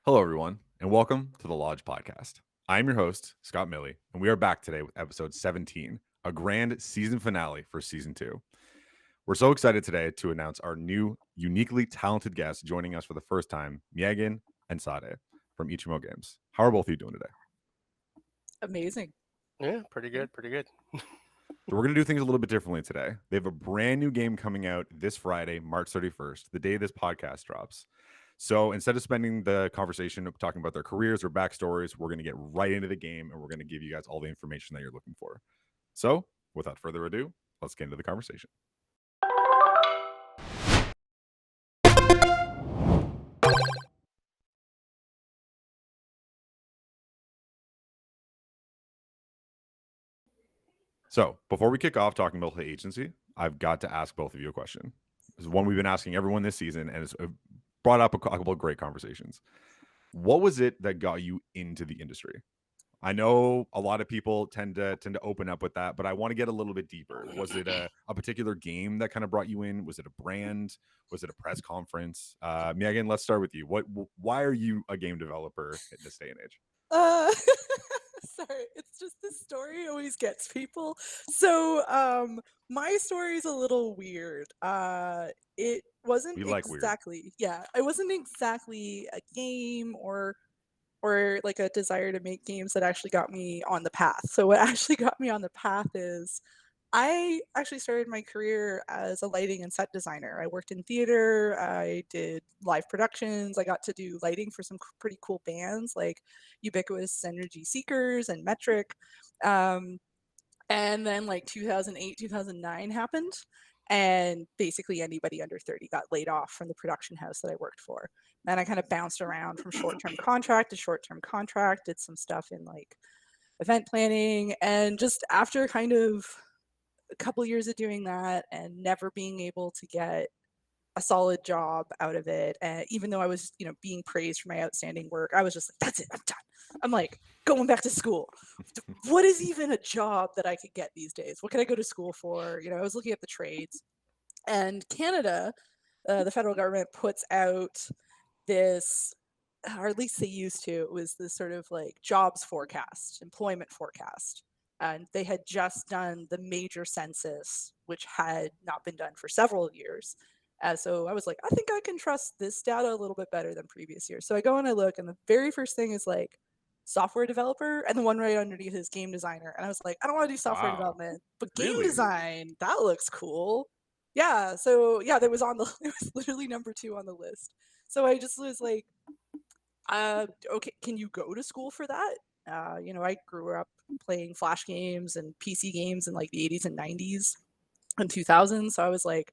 Hello, everyone, and welcome to the Lodge podcast. I'm your host, Scott Milley, and we are back today with episode 17, a grand season finale for season 2. We're so excited today to announce our new, uniquely talented guests joining us for the first time, Meagan and Sade from Ichimo Games. How are both of you doing today? Amazing. Yeah, pretty good, pretty good. So we're going to do things a little bit differently today. They have a brand new game coming out this Friday, March 31st, the day this podcast drops. So instead of spending the conversation talking about their careers or backstories, we're going to get right into the game and we're going to give you guys all the information that you're looking for. So without further ado, let's get into the conversation. So before we kick off talking about the agency, I've got to ask both of you a question. This is one we've been asking everyone this season, and it's brought up a couple of great conversations. What was it that got you into the industry? I know a lot of people tend to open up with that, but I want to get a little bit deeper. Was it a particular game that kind of brought you in? Was it a brand? Was it a press conference? Meagan, let's start with you. Why are you a game developer in this day and age? Uh, sorry, it's just this story always gets people. So, my story is a little weird. It wasn't We like weird. exactly, yeah, it wasn't exactly a game or like a desire to make games that actually got me on the path. So what actually got me on the path is I actually started my career as a lighting and set designer. I worked in theater, I did live productions, I got to do lighting for some pretty cool bands like Ubiquitous Energy Seekers and Metric. Um, and then like 2008, 2009 happened. And basically anybody under 30 got laid off from the production house that I worked for. And I kind of bounced around from short-term contract to short-term contract, did some stuff in like event planning. And just after kind of a couple years of doing that and never being able to get a solid job out of it, and even though I was, being praised for my outstanding work, I was just like, that's it, I'm done. I'm like going back to school. What is even a job that I could get these days? What can I go to school for? I was looking at the trades, and Canada, the federal government puts out this, or at least they used to, it was this sort of like jobs forecast, employment forecast. And they had just done the major census, which had not been done for several years. So I was like, I think I can trust this data a little bit better than previous years. So I go and I look, and the very first thing is like software developer, and the one right underneath is game designer. And I was like, I don't want to do software Wow, development, but game really? design, that looks cool. Yeah. So yeah, that was on the, it was literally number 2 on the list. So I just was like, okay, can you go to school for that? I grew up playing Flash games and PC games in like the 80s and 90s and 2000s. So I was like,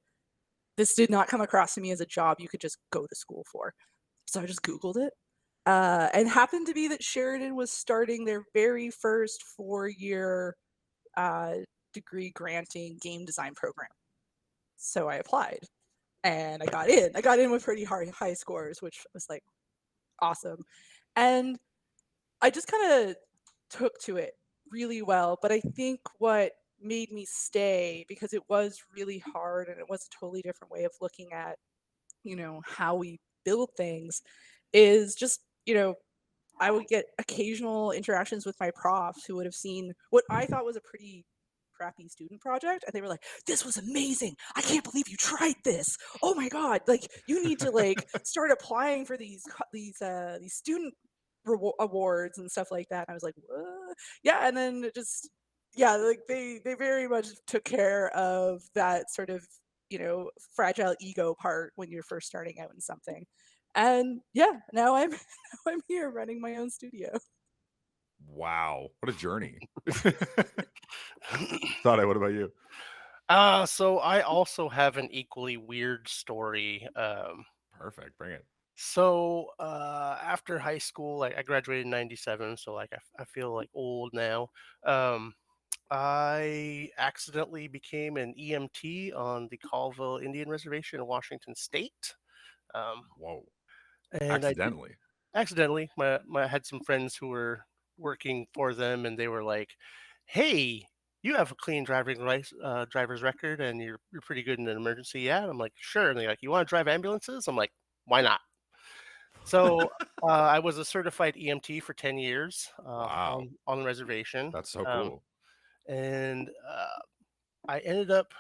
this did not come across to me as a job you could just go to school for. So I just Googled it. And happened to be that Sheridan was starting their very first 4-year uh, degree granting game design program. So I applied and I got in. I got in with pretty high scores, which was like awesome. And I just kind of took to it really well. But I think what made me stay, because it was really hard and it was a totally different way of looking at, how we build things, is just, I would get occasional interactions with my profs who would have seen what I thought was a pretty crappy student project, and they were like, this was amazing, I can't believe you tried this, oh my god, like you need to like start applying for these student awards and stuff like that. And I was like, what? Yeah. And then it just, yeah, like they very much took care of that sort of, fragile ego part when you're first starting out in something. And yeah, now I'm now I'm here running my own studio. Wow, what a journey. Sade, what about you? So I also have an equally weird story. Perfect, bring it. After high school, like I graduated in '97, so like I feel like old now. Um, I accidentally became an EMT on the Colville Indian Reservation in Washington State. Um, Whoa, and I did accidentally. accidentally. I had some friends who were working for them, and they were like, "Hey, you have a clean driver's record, and you're pretty good in an emergency." Yeah, and I'm like, "Sure." And they're like, "You want to drive ambulances?" I'm like, "Why not?" So I was a certified EMT for 10 years Wow, on the reservation. that's so Um, cool. and I ended up,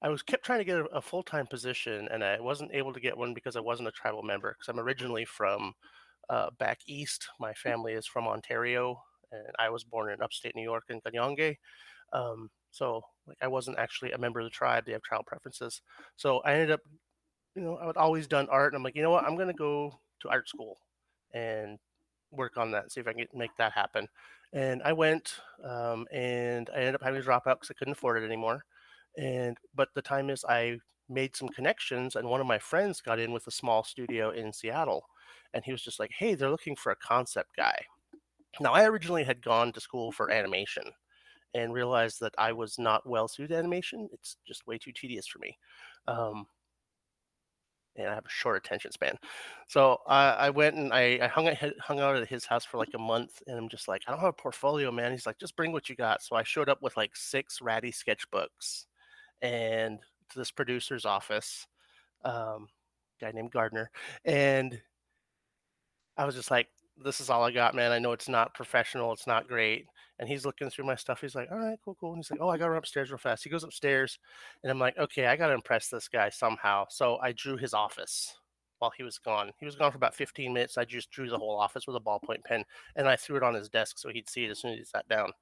I was kept trying to get a full-time position, and I wasn't able to get one because I wasn't a tribal member. Because I'm originally from back east. My family is from Ontario, and I was born in upstate New York in Ganyonge. So like I wasn't actually a member of the tribe. They have tribal preferences. So I ended up, I would always done art, and I'm like, you know what, I'm gonna go to art school and work on that and see if I can make that happen. And I went, and I ended up having to drop out because I couldn't afford it anymore. And but the time is, I made some connections, and one of my friends got in with a small studio in Seattle, and he was just like, "Hey, they're looking for a concept guy." Now, I originally had gone to school for animation and realized that I was not well suited to animation. It's just way too tedious for me. Um, and I have a short attention span. So I went and I hung out at his house for like a month, and I'm just like, I don't have a portfolio, man. He's like, just bring what you got. So I showed up with like 6 ratty sketchbooks and to this producer's office, guy named Gardner, and I was just like, "This is all I got, man. I know it's not professional, it's not great." And he's looking through my stuff. He's like, "All right, cool, cool." And he's like, "Oh, I gotta run upstairs real fast." He goes upstairs, and I'm like, "Okay, I gotta impress this guy somehow." So I drew his office while he was gone. He was gone for about 15 minutes. I just drew the whole office with a ballpoint pen, and I threw it on his desk so he'd see it as soon as he sat down.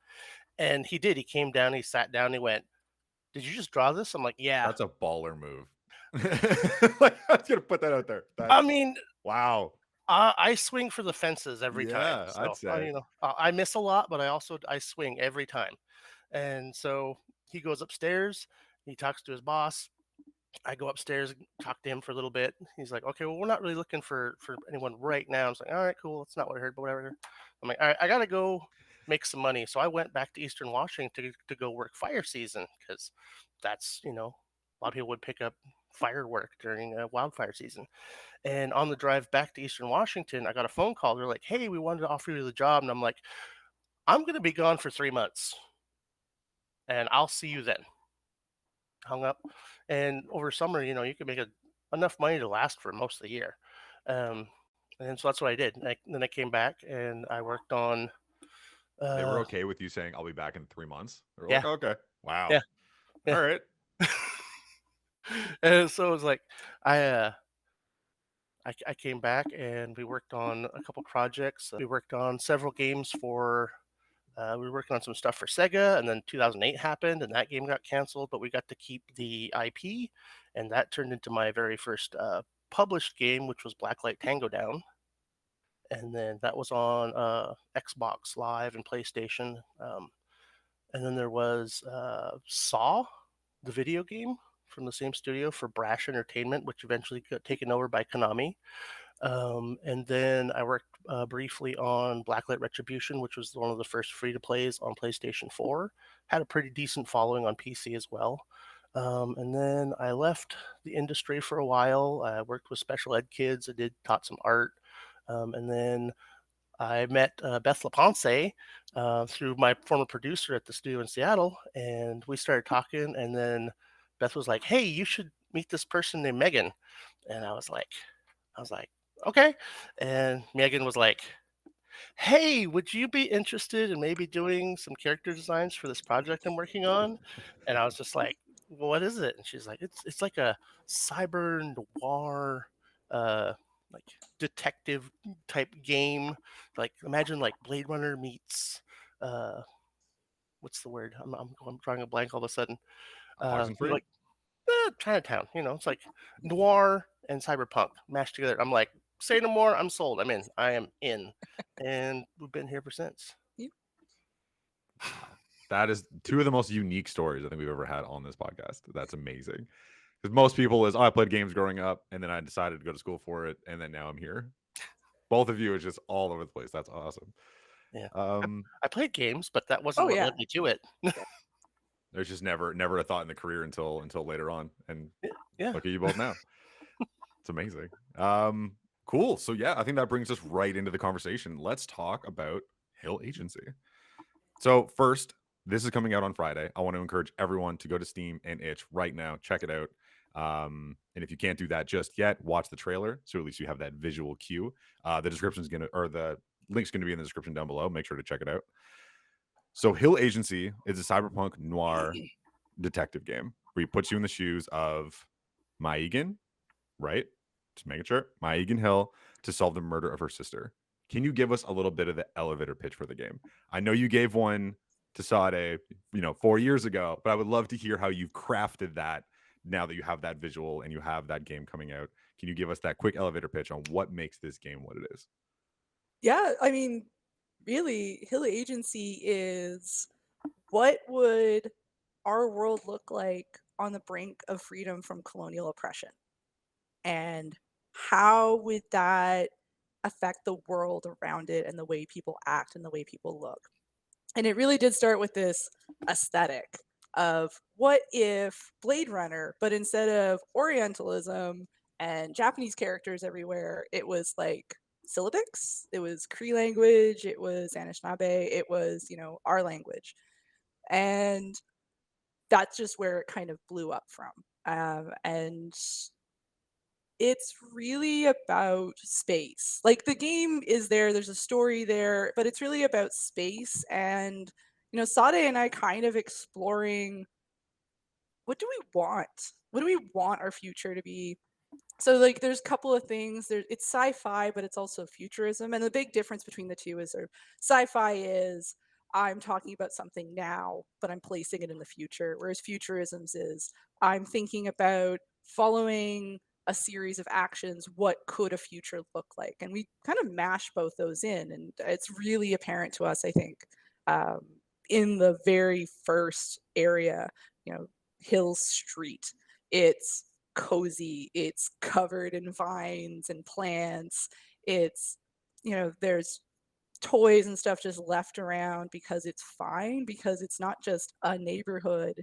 And he did. He came down, he sat down, he went, "Did you just draw this?" I'm like, "Yeah." That's a baller move. Like, I was gonna put that out there. I That's mean, wow. I swing for the fences every time. Yeah, I'd So, say. I miss a lot, but I swing every time. And so he goes upstairs, he talks to his boss. I go upstairs, talk to him for a little bit. He's like, "Okay, well, we're not really looking for anyone right now." I was like, "All right, cool. That's not what I heard, but whatever." I'm like, "All right, I gotta go make some money." So I went back to Eastern Washington to go work fire season because that's, a lot of people would pick up firework during wildfire season. And on the drive back to Eastern Washington, I got a phone call. They're like, "Hey, we wanted to offer you the job." And I'm like, "I'm going to be gone for 3 months and I'll see you then." Hung up. And over summer, you can make enough money to last for most of the year. Um, and so that's what I did. Then I came back and I worked on, They were uh, okay with you saying I'll be back in 3 months. They were like, yeah, okay, wow, yeah, yeah. all right. And so it was like, I, uh, I came back and we worked on a couple projects. We worked on several games for we were working on some stuff for Sega, and then 2008 happened, and that game got canceled. But we got to keep the IP, and that turned into my very first published game, which was Blacklight Tango Down. And then that was on Xbox Live and PlayStation. And then there was Saw, the video game from the same studio for Brash Entertainment, which eventually got taken over by Konami. And then I worked briefly on Blacklight Retribution, which was one of the first free to plays on PlayStation 4. Had a pretty decent following on PC as well. And then I left the industry for a while. I worked with special ed kids. Taught some art. And then I met Beth LaPonce through my former producer at the studio in Seattle, and we started talking. And then Beth was like, "Hey, you should meet this person named Megan." And I was like, "Okay." And Megan was like, "Hey, would you be interested in maybe doing some character designs for this project I'm working on?" And I was just like, "Well, what is it?" And she's like, "It's like a cyber noir, uh, like detective type game. Like imagine like Blade Runner meets uh, what's the word? I'm drawing a blank all of a sudden. Oxenfree. Like Chinatown. It's like noir and cyberpunk mashed together. I'm like, say no more. I'm sold. I'm in. I am in, and we've been here ever since. You- Wow, that is two of the most unique stories I think we've ever had on this podcast. That's amazing. Because most people is, oh, I played games growing up, and then I decided to go to school for it, and then now I'm here. Both of you is just all over the place. That's awesome. Yeah, I, Um, I played games, but that wasn't Oh what yeah. led me to it. there's just never a thought in the career until later on, and Yeah, look at you both now. It's amazing. Cool. So yeah, I think that brings us right into the conversation. Let's talk about Hill Agency. So first, this is coming out on Friday. I want to encourage everyone to go to Steam and Itch right now. Check it out. And if you can't do that just yet, watch the trailer, so at least you have that visual cue. The link's gonna be in the description down below. Make sure to check it out. So Hill Agency is a cyberpunk noir detective game where he puts you in the shoes of Meagan, right? Just making sure. Meagan Hill to solve the murder of her sister. Can you give us a little bit of the elevator pitch for the game? I know you gave one to Sade, 4 years ago, but I would love to hear how you've crafted that now that you have that visual and you have that game coming out. Can you give us that quick elevator pitch on what makes this game what it is? Yeah, I mean, really, Hill Agency is what would our world look like on the brink of freedom from colonial oppression? And how would that affect the world around it and the way people act and the way people look? And it really did start with this aesthetic of what if Blade Runner, but instead of Orientalism and Japanese characters everywhere, it was like syllabics, it was Cree language, it was Anishinaabe, it was, our language. And that's just where it kind of blew up from. And it's really about space. Like the game is there, there's a story there, but it's really about space. And, Sade and I kind of exploring what do we want? What do we want our future to be? So like there's a couple of things. It's sci-fi, but it's also futurism. And the big difference between the two is sci-fi is I'm talking about something now, but I'm placing it in the future. Whereas futurisms is I'm thinking about following a series of actions. What could a future look like? And we kind of mash both those in, and it's really apparent to us, I think, um, in the very first area, Hill Street. It's cozy, it's covered in vines and plants, it's there's toys and stuff just left around because it's fine, because it's not just a neighborhood,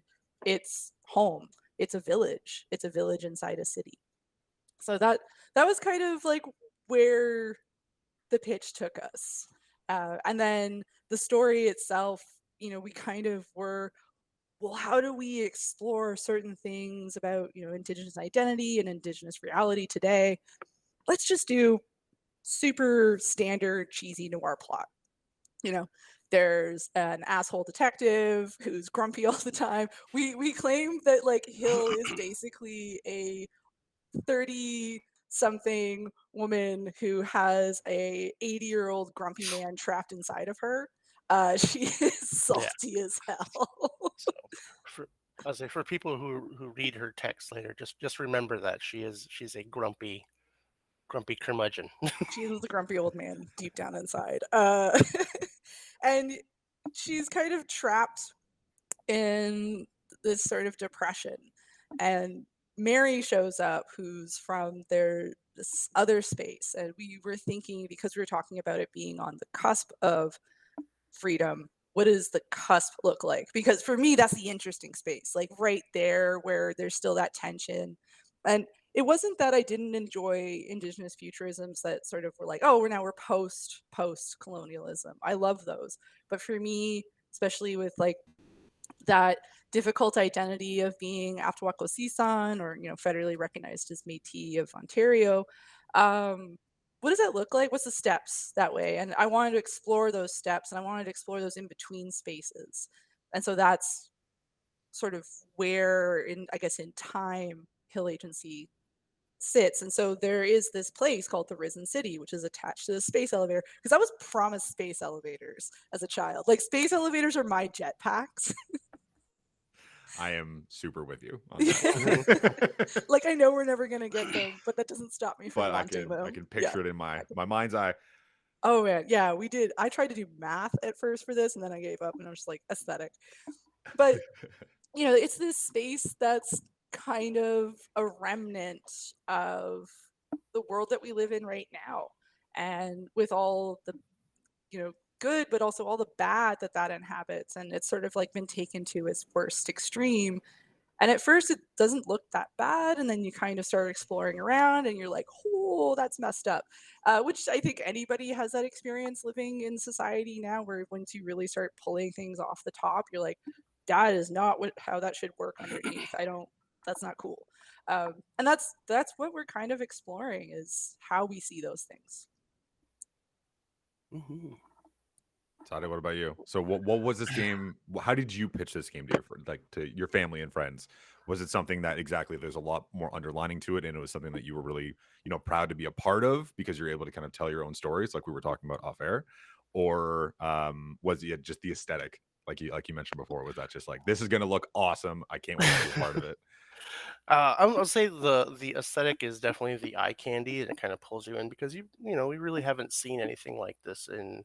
it's home, it's a village inside a city. So that was kind of like where the pitch took us. And then the story itself, we kind of were, well, how do we explore certain things about, Indigenous identity and Indigenous reality today? Let's just do super standard cheesy noir plot. There's an asshole detective who's grumpy all the time. We claim that like Hill is basically a 30 something woman who has a 80-year-old grumpy man trapped inside of her. She is Yeah. salty as hell. So I say for people who read her text later, just remember that she's a grumpy curmudgeon. She is a grumpy old man deep down inside. And she's kind of trapped in this sort of depression. And Mary shows up, who's from this other space. And we were thinking, because we were talking about it being on the cusp of freedom, what does the cusp look like? Because for me, that's the interesting space, like right there where there's still that tension. And it wasn't that I didn't enjoy Indigenous futurisms that sort of were like, oh, we're post colonialism. I love those. But for me, especially with like that difficult identity of being Aftawakwasisan, or federally recognized as Métis of Ontario, what does that look like? What's the steps that way? And I wanted to explore those steps, and I wanted to explore those in between spaces. And so that's sort of where, in time, Hill Agency sits. And so there is this place called the Risen City, which is attached to the space elevator, because I was promised space elevators as a child. Like space elevators are my jetpacks. I am super with you on that. Like I know we're never gonna get them, but that doesn't stop me from But wanting them. I can picture it in my mind's eye. Oh man, yeah, we did. I tried to do math at first for this, and then I gave up, and I was just like aesthetic. But it's this space that's kind of a remnant of the world that we live in right now, and with all the good, but also all the bad that inhabits, and it's sort of like been taken to its worst extreme. And at first it doesn't look that bad, and then you kind of start exploring around and you're like, oh, that's messed up. Which I think anybody has that experience living in society now, where once you really start pulling things off the top, you're like, that is not how that should work underneath. I don't That's not cool. And that's what we're kind of exploring, is how we see those things. Hmm. Sade, what about you? So what was this game? How did you pitch this game to to your family and friends? Was it something that exactly there's a lot more underlining to it, and it was something that you were really proud to be a part of because you're able to kind of tell your own stories, like we were talking about off air, or was it just the aesthetic, like you mentioned before? Was that just like, this is going to look awesome? I can't wait to be a part of it. I'll say the aesthetic is definitely the eye candy, and it kind of pulls you in because we really haven't seen anything like this in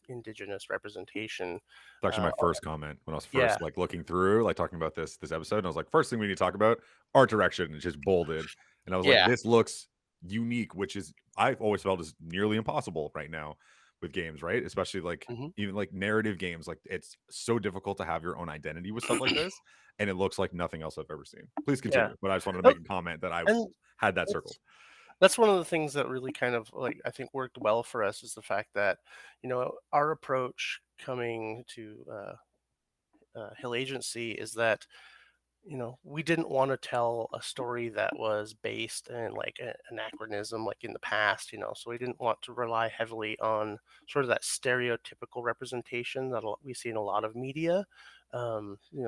indigenous representation. It's actually Uh, my first comment when I was yeah, first looking through, talking about this episode, and I was like, first thing we need to talk about, art direction, and it's just bolded. And I was like, yeah, this looks unique, which is, I've always felt, is nearly impossible right now with games, right? Especially hmm even narrative games. Like, it's so difficult to have your own identity with stuff like this, and it looks like nothing else I've ever seen. Please yeah. continue. But I just wanted to Oh, make a comment that I and had that circled. that's that's one of the things that really kind of I think worked well for us is the fact that our approach coming to Hill Agency is that we didn't want to tell a story that was based in like an anachronism, like in the past, so we didn't want to rely heavily on sort of that stereotypical representation that we see in a lot of media,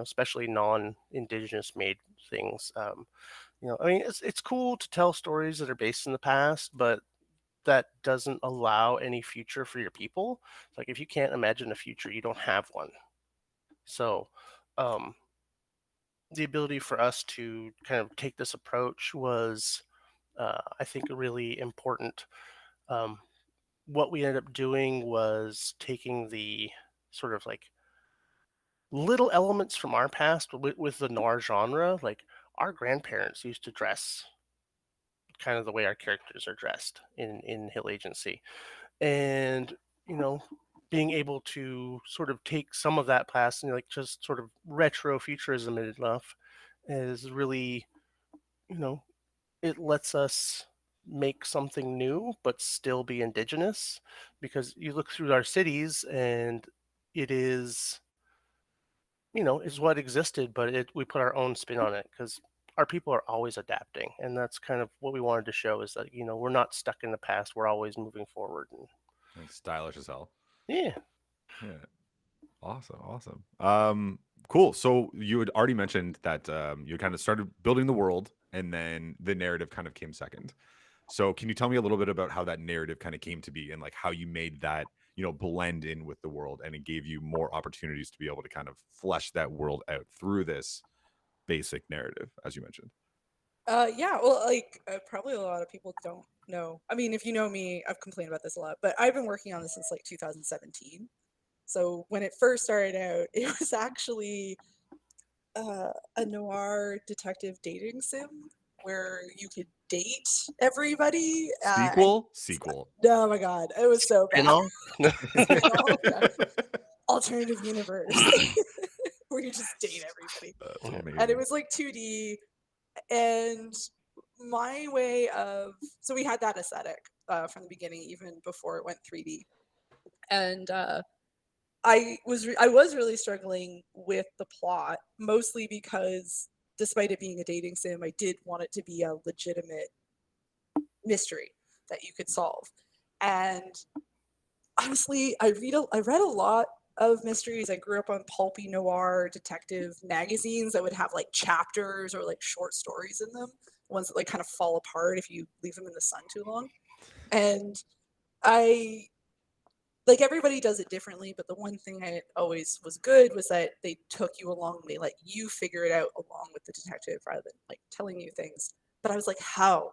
especially non-indigenous made things. I mean, it's cool to tell stories that are based in the past, but that doesn't allow any future for your people. It's like, if you can't imagine a future, you don't have one. So, um, the ability for us to kind of take this approach was, I think, really important. Um, what we ended up doing was taking the sort of like little elements from our past with the noir genre. Like, our grandparents used to dress kind of the way our characters are dressed in Hill Agency, and you know being able to sort of take some of that past and just sort of retro futurism it enough is really, you know it lets us make something new but still be indigenous, because you look through our cities and it is what existed, but we put our own spin on it because our people are always adapting, and that's kind of what we wanted to show, is that we're not stuck in the past, we're always moving forward. And And stylish as hell. yeah. Yeah. Awesome, awesome. Cool. So you had already mentioned that you kind of started building the world, and then the narrative kind of came second. So can you tell me a little bit about how that narrative kind of came to be, and how you made that, blend in with the world, and it gave you more opportunities to be able to kind of flesh that world out through this basic narrative, as you mentioned. Yeah, well, probably a lot of people don't know. I mean, if you know me, I've complained about this a lot, but I've been working on this since 2017. So when it first started out, it was actually a noir detective dating sim where you could date everybody. Sequel. Oh my god, it was so bad. Spin-off? Spin-off, yeah. Alternative universe where you just date everybody, That's Mhm. and it amazing. was 2D. And my way of so we had that aesthetic from the beginning, even before it went 3D. And I was really struggling with the plot, mostly because despite it being a dating sim, I did want it to be a legitimate mystery that you could solve. And honestly, I read a lot of mysteries. I grew up on pulpy noir detective magazines that would have chapters or short stories in them, ones that kind of fall apart if you leave them in the sun too long. And I everybody does it differently, but the one thing I always was good was that they took you along, they let you figure it out along with the detective rather than telling you things. But I was like, how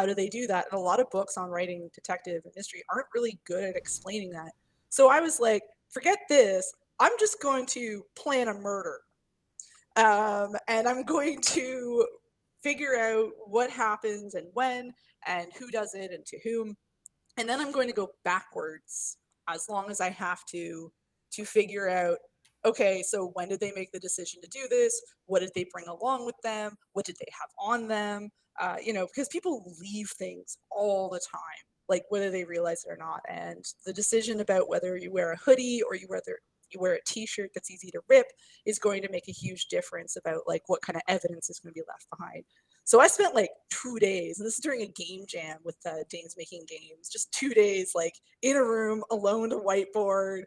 do they do that? And a lot of books on writing detective and mystery aren't really good at explaining that. So I was like, forget this, I'm just going to plan a murder, and I'm going to figure out what happens and when and who does it and to whom, and then I'm going to go backwards as long as I have to figure out, okay, so when did they make the decision to do this? What did they bring along with them? What did they have on them? Because people leave things all the time, whether they realize it or not. And the decision about whether you wear a hoodie or you wear a t-shirt that's easy to rip is going to make a huge difference about like what kind of evidence is going to be left behind. So I spent like 2 days, and this is during a game jam with Danes Making Games, just 2 days like in a room alone with a whiteboard.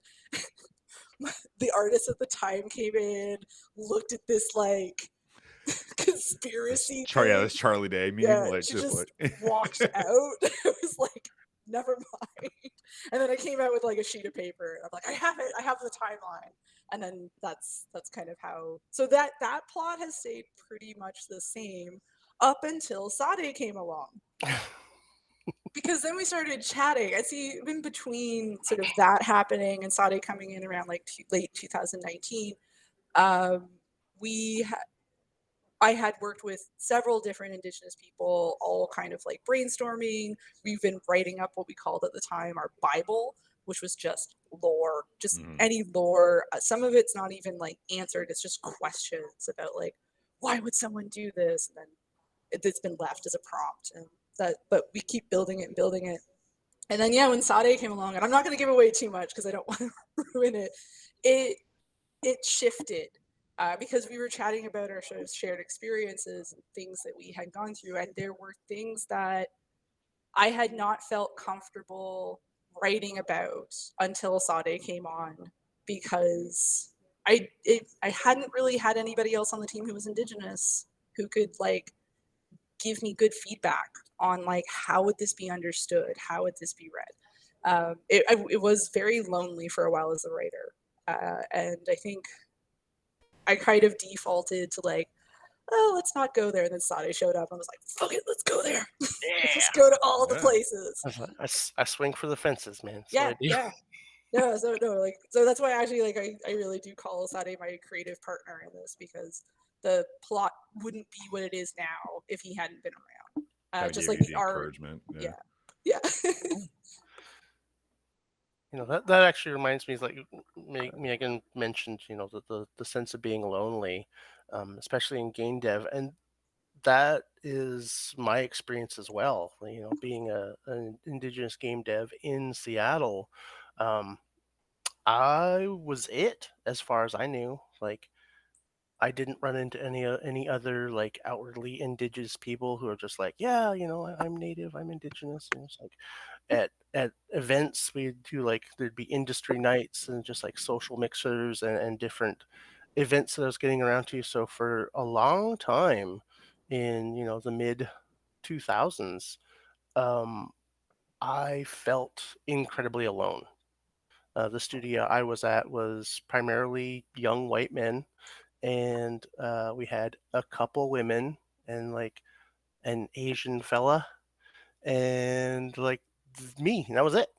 The artist at the time came in, looked at this like conspiracy Yeah, thing. this Charlie Day meme, Yeah, like she just just like walked out. It was like, never mind. And then I came out with like a sheet of paper. And I'm like, I have it. I have the timeline. And then that's kind of how. So that plot has stayed pretty much the same up until Sade came along. Because then we started chatting. I see in between sort of that happening and Sade coming in around like late 2019. We I had worked with several different Indigenous people, all kind of like brainstorming. We've been writing up what we called at the time our Bible, which was just lore, just any lore. Some of it's not even like answered, it's just questions about like, why would someone do this? And then it's been left as a prompt. And but we keep building it and building it. And then, yeah, when Sade came along, and I'm not going to give away too much because I don't want to ruin it, it shifted because we were chatting about our sort of shared experiences and things that we had gone through, and there were things that I had not felt comfortable writing about until Sade came on because I hadn't really had anybody else on the team who was Indigenous who could like give me good feedback on like how would this be understood, how would this be read. It was very lonely for a while as a writer, and I think I kind of defaulted to like, oh, let's not go there. And then Sade showed up and I was like, fuck it, let's go there. Let's just go to all the places. I swing for the fences, man. That's Yeah, what I do. yeah. No, so that's why actually like I really do call Sade my creative partner in this because the plot wouldn't be what it is now if he hadn't been around. Just like the art. encouragement. Yeah. You know, that actually reminds me, like Meagan mentioned, you know, the sense of being lonely, especially in game dev, and that is my experience as well. You know, being an Indigenous game dev in Seattle, um, I was it as far as I knew. Like, I didn't run into any other like outwardly Indigenous people who are just like, yeah, you know, I'm Native, I'm Indigenous, and it's like at events we'd do like there'd be industry nights and just like social mixers and different events that I was getting around to. So for a long time in, you know, the mid 2000s, um, I felt incredibly alone. The studio I was at was primarily young white men, and we had a couple women and like an Asian fella and like me, and that was it.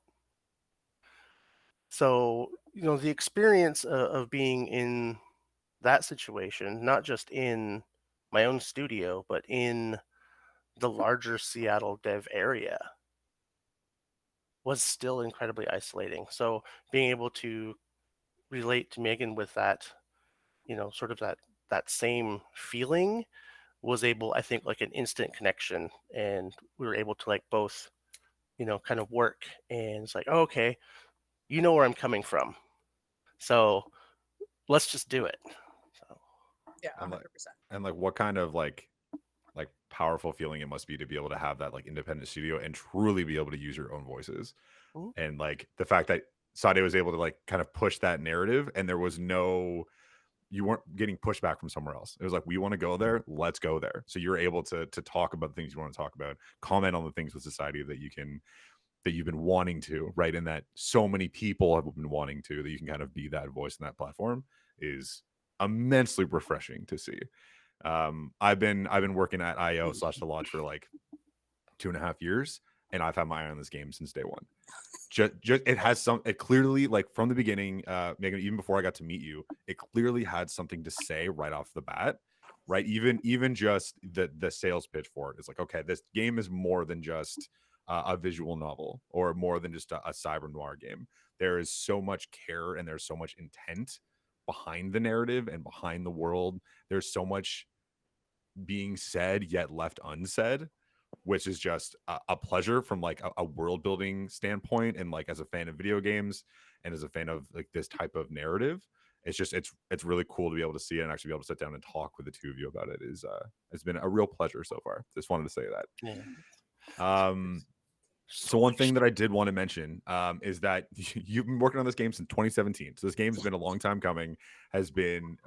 So, you know, the experience of being in that situation, not just in my own studio, but in the larger Seattle dev area, was still incredibly isolating. So, being able to relate to Meagan with that, you know, sort of that same feeling was able, I think, like an instant connection, and we were able to like both, you know, kind of work, and it's like, oh, okay, you know where I'm coming from, so let's just do it. So Yeah, And 100%. like what kind of like powerful feeling it must be to be able to have that like independent studio and truly be able to use your own voices. mhm. And like the fact that Sade was able to like kind of push that narrative and there was no you weren't getting pushback from somewhere else. It was like, we want to go there, let's go there. So you're able to talk about the things you want to talk about, comment on the things with society that you've been wanting to, right? And that so many people have been wanting to, that you can kind of be that voice in that platform is immensely refreshing to see. I've been working at IO / the Lodge for like 2.5 years, and I've had my eye on this game since day one. Just it has it clearly, like from the beginning, Meagan, even before I got to meet you, it clearly had something to say right off the bat, right? Even just the sales pitch for it is like, okay, this game is more than just a visual novel or more than just a cyber noir game. There is so much care and there's so much intent behind the narrative and behind the world. There's so much being said yet left unsaid, which is just a pleasure from like a world building standpoint, and like as a fan of video games and as a fan of like this type of narrative. It's really cool to be able to see it and actually be able to sit down and talk with the two of you about it. It's been a real pleasure so far. Just wanted to say that. Yeah. So one thing that I did want to mention is that you've been working on this game since 2017. So this game's been a long time coming. Has been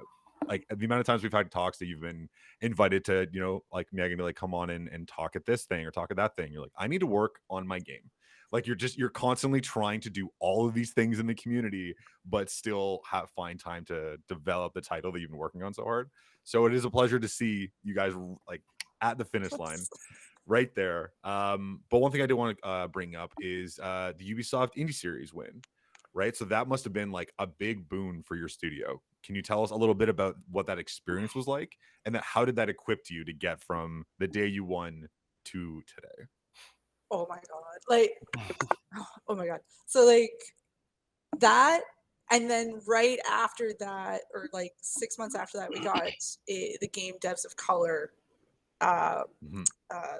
like the amount of times we've had talks that you've been invited to, like Meagan, to like come on and talk at this thing or talk at that thing. You're like, I need to work on my game. Like you're constantly trying to do all of these things in the community, but still find time to develop the title that you've been working on so hard. So it is a pleasure to see you guys like at the finish line. Right there. But one thing I do want to bring up is the Ubisoft Indie Series win, right? So that must have been like a big boon for your studio. Can you tell us a little bit about what that experience was like, and how did that equip you to get from the day you won to today? Oh my god! Like, oh my god! So like that, and then right after that, or like 6 months after that, we got the Game Devs of Color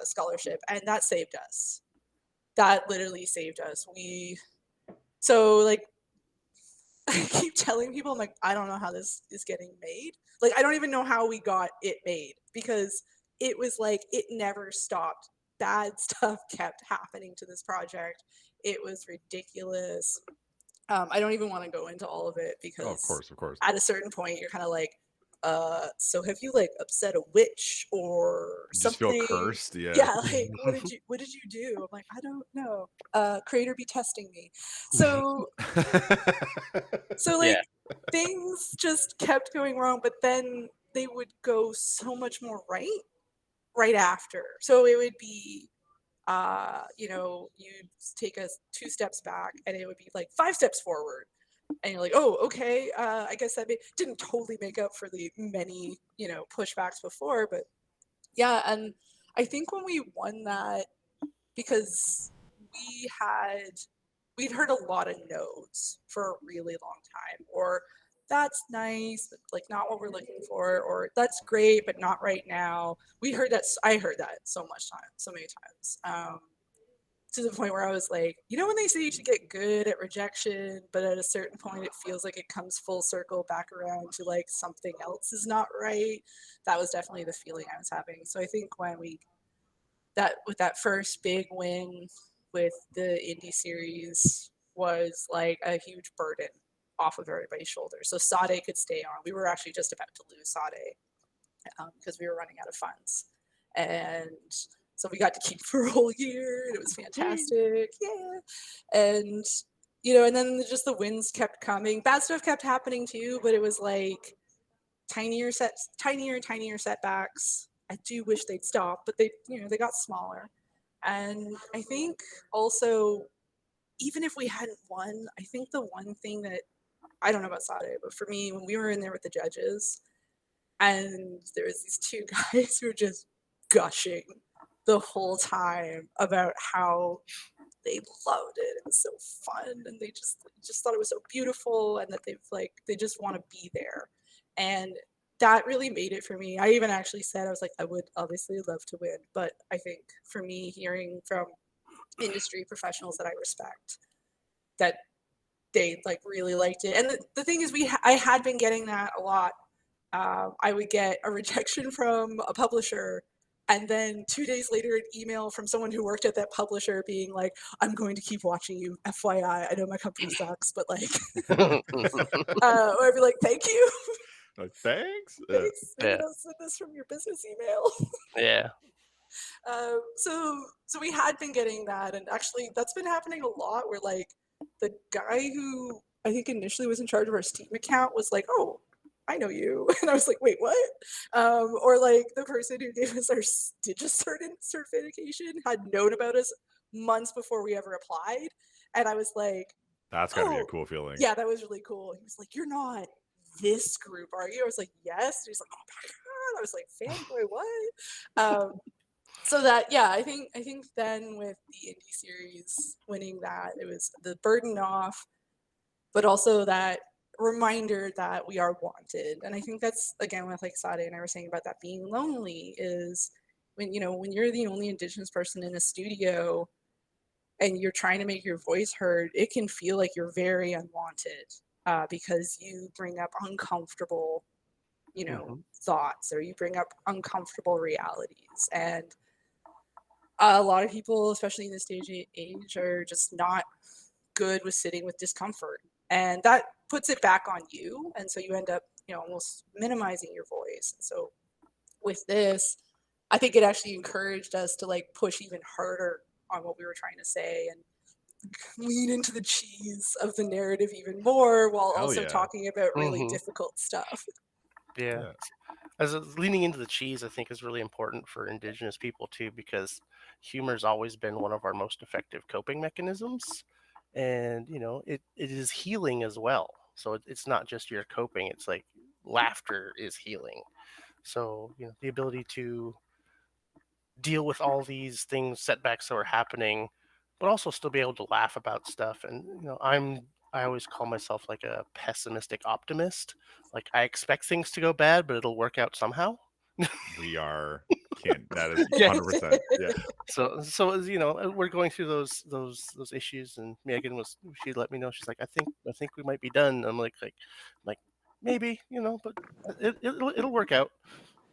scholarship, and that saved us. That literally saved us. Like, I keep telling people, I'm like, I don't know how this is getting made. Like, I don't even know how we got it made, because it was like it never stopped. Bad stuff kept happening to this project. It was ridiculous. I don't even want to go into all of it, because of course. at a certain point you're kind of like, so have you like upset a witch or You just something? feel cursed, yeah. Yeah, like what did you do? I'm like, I don't know. Creator be testing me. So like things just kept going wrong, but then they would go so much more right after. So it would be you'd take us 2 steps back and it would be like 5 steps forward. And you're like, oh, okay. I guess that didn't totally make up for the many, pushbacks before, but yeah. And I think when we won that, because we'd heard a lot of no's for a really long time, or that's nice, but like not what we're looking for, or that's great, but not right now. I heard that so many times. To the point where I was like, when they say you should get good at rejection, but at a certain point it feels like it comes full circle back around to like something else is not right. That was definitely the feeling I was having. So I think when with that first big win with the indie series was like a huge burden off of everybody's shoulders. So Sade could stay on. We were actually just about to lose Sade because we were running out of funds. And so we got to keep for a whole year, and it was fantastic. Yeah. And, and then just the wins kept coming. Bad stuff kept happening too, but it was like tinier and tinier setbacks. I do wish they'd stop, but they got smaller. And I think also, even if we hadn't won, I think the one thing that, I don't know about Sade, but for me, when we were in there with the judges, and there was these 2 guys who were just gushing the whole time about how they loved it. It was so fun, and they just thought it was so beautiful, and that they just want to be there. And that really made it for me. I even actually said, I was like, I would obviously love to win, but I think for me, hearing from industry professionals that I respect, that they like really liked it. And the thing is, I had been getting that a lot. I would get a rejection from a publisher, and then 2 days later an email from someone who worked at that publisher being like, I'm going to keep watching you, FYI. I know my company sucks, but like or I'd be like, thank you. Like, thanks. Thanks. Maybe don't send this from your business email. Yeah. So we had been getting that, and actually that's been happening a lot, where like the guy who I think initially was in charge of our Steam account was like, oh, I know you. And I was like, wait, what? Or like the person who gave us our Digicert certification had known about us months before we ever applied. And I was like, that's gotta be a cool feeling. Yeah, that was really cool. He was like, you're not this group, are you? I was like, yes. And he's like, oh my God. I was like, fanboy, what? So that, yeah, I think then with the indie series winning that, it was the burden off, but also that reminder that we are wanted. And I think that's, again, with like Sade and I were saying about that being lonely, is when you're the only Indigenous person in a studio and you're trying to make your voice heard, it can feel like you're very unwanted, because you bring up uncomfortable, Hmm. thoughts, or you bring up uncomfortable realities. And a lot of people, especially in this stage and age, are just not good with sitting with discomfort. And that puts it back on you. And so you end up, almost minimizing your voice. And so with this, I think it actually encouraged us to like push even harder on what we were trying to say and lean into the cheese of the narrative even more while Hell also yeah. talking about really Hmm. difficult stuff. Yeah. Yeah. Leaning into the cheese, I think, is really important for Indigenous people too, because humor's always been one of our most effective coping mechanisms, and it is healing as well. So it's not just your coping; it's like laughter is healing. So the ability to deal with all these things, setbacks that were happening, but also still be able to laugh about stuff. And I always call myself like a pessimistic optimist. Like I expect things to go bad, but it'll work out somehow. We are can't that is Yeah. 100%. Yeah. So as we're going through those issues, and Megan she let me know, she's like, I think we might be done. I'm like maybe, but it'll work out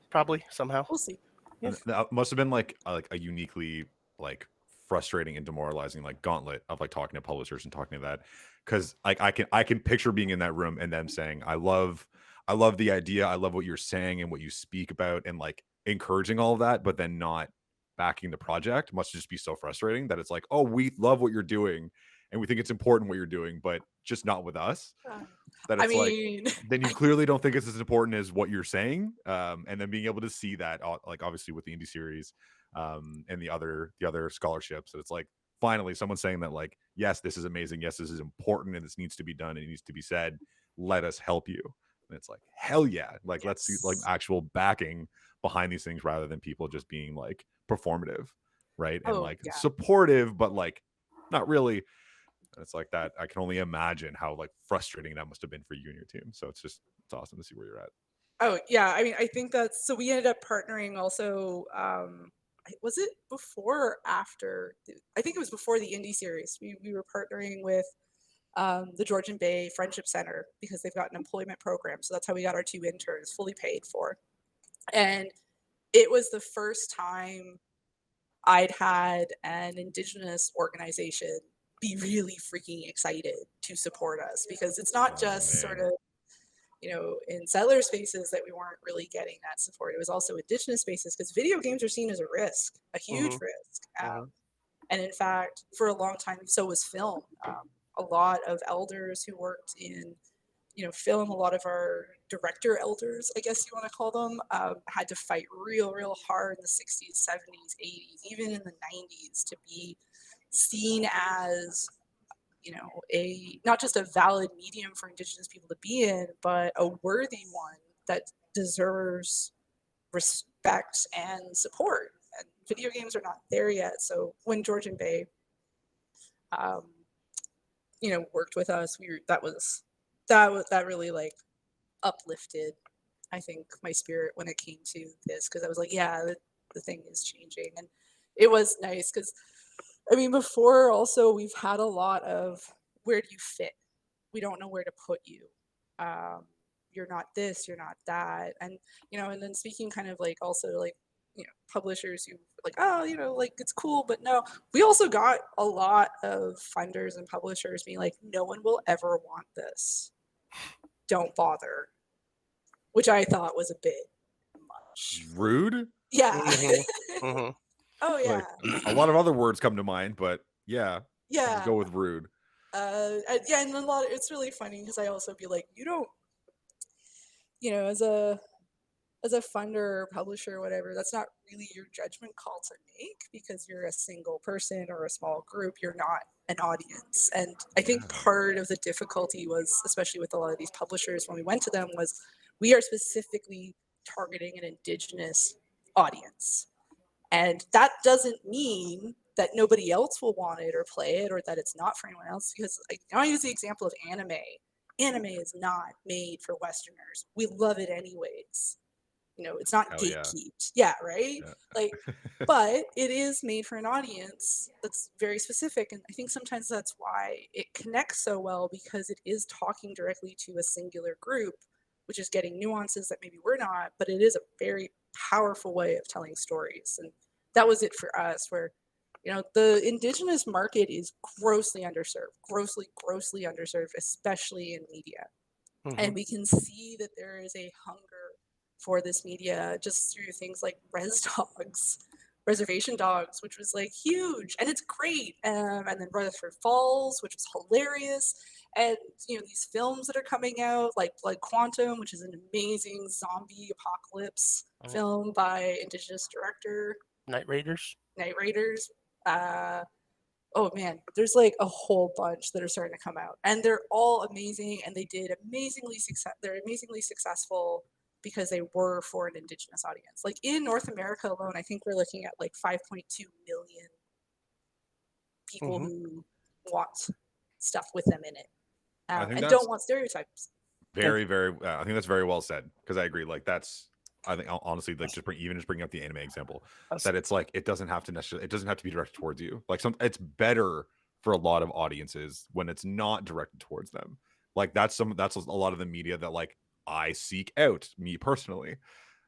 probably somehow. We'll see. Yeah. And that must have been like a uniquely like frustrating and demoralizing like gauntlet of like talking to publishers and talking to that, because like I can picture being in that room and them saying I love the idea, I love what you're saying and what you speak about, and like encouraging all of that, but then not backing the project must just be so frustrating that it's like, oh, we love what you're doing and we think it's important what you're doing, but just not with us. Uh, That I it's like, mean, then you clearly don't think it's as important as what you're saying. And then being able to see that, like obviously with the indie series, and the other scholarships, that it's like finally someone saying that like, yes, this is amazing, yes, this is important, and this needs to be done, and it needs to be said. Let us help you. And it's like, hell yeah, like let's see like yes. actual backing behind these things rather than people just being like performative, right? And Oh, like yeah. supportive, but like not really. And it's like that. I can only imagine how like frustrating that must have been for you and your team. So it's awesome to see where you're at. Oh, yeah. I mean, I think that's so we ended up partnering also. Was it before or after? I think it was before the indie series. We were partnering with the Georgian Bay Friendship Center because they've got an employment program. So that's how we got our 2 interns fully paid for. And it was the first time I'd had an Indigenous organization be really freaking excited to support us, because it's not Oh just sort man. of, in settler spaces that we weren't really getting that support. It was also Indigenous spaces because video games are seen as a risk, a huge Hmm. risk. Hmm. And in fact, for a long time, so was film. A lot of elders who worked in, film, a lot of our director elders, I guess you want to call them, had to fight real, real hard in the 60s, 70s, 80s, even in the 90s to be seen as, a not just a valid medium for Indigenous people to be in, but a worthy one that deserves respect and support. And video games are not there yet. So when Georgian Bay, um, worked with us, that really like uplifted, I think, my spirit when it came to this, because I was like, yeah, the thing is changing. And it was nice because, I mean, before also we've had a lot of where do you fit? We don't know where to put you. Um, you're not this, you're not that. And, and then speaking kind of like also like, publishers who like, oh, like it's cool, but no, we also got a lot of funders and publishers being like, no one will ever want this. Don't bother, which I thought was a bit much. Rude. Yeah. Hmm. Hmm. Oh Like yeah. a lot of other words come to mind, but yeah, we'll just Yeah. go with rude. Yeah, and it's really funny because I also be like, you don't, as a funder or publisher or whatever, that's not really your judgment call to make because you're a single person or a small group. You're not an audience. And I think Yeah. part of the difficulty was, especially with a lot of these publishers when we went to them, was we are specifically targeting an Indigenous audience. And that doesn't mean that nobody else will want it or play it, or that it's not for anyone else. Because I use the example of anime. Anime is not made for Westerners. We love it anyways. it's not Hell yeah. gatekeeped. Yeah, right? Yeah. Like, but it is made for an audience that's very specific. And I think sometimes that's why it connects so well, because it is talking directly to a singular group, which is getting nuances that maybe we're not, but it is a very powerful way of telling stories. And that was it for us, where the indigenous market is grossly underserved, grossly underserved, especially in media. Hmm. And we can see that there is a hunger for this media just through things like reservation dogs, which was like huge, and it's great. And then Rutherford Falls, which was hilarious. And these films that are coming out, like Blood Quantum, which is an amazing zombie apocalypse film by indigenous director. Night Raiders. Night Raiders. Oh man, there's like a whole bunch that are starting to come out, and they're all amazing, and they're amazingly successful because they were for an indigenous audience. Like in North America alone, I think we're looking at like 5.2 million people Hmm. who want stuff with them in it, I think and that's don't want stereotypes. very, very. I think that's very well said, because I agree. Like that's. I think honestly, like just bringing up the anime example, that it's like it doesn't have to be directed towards you. Like it's better for a lot of audiences when it's not directed towards them. Like that's a lot of the media that like I seek out, me personally.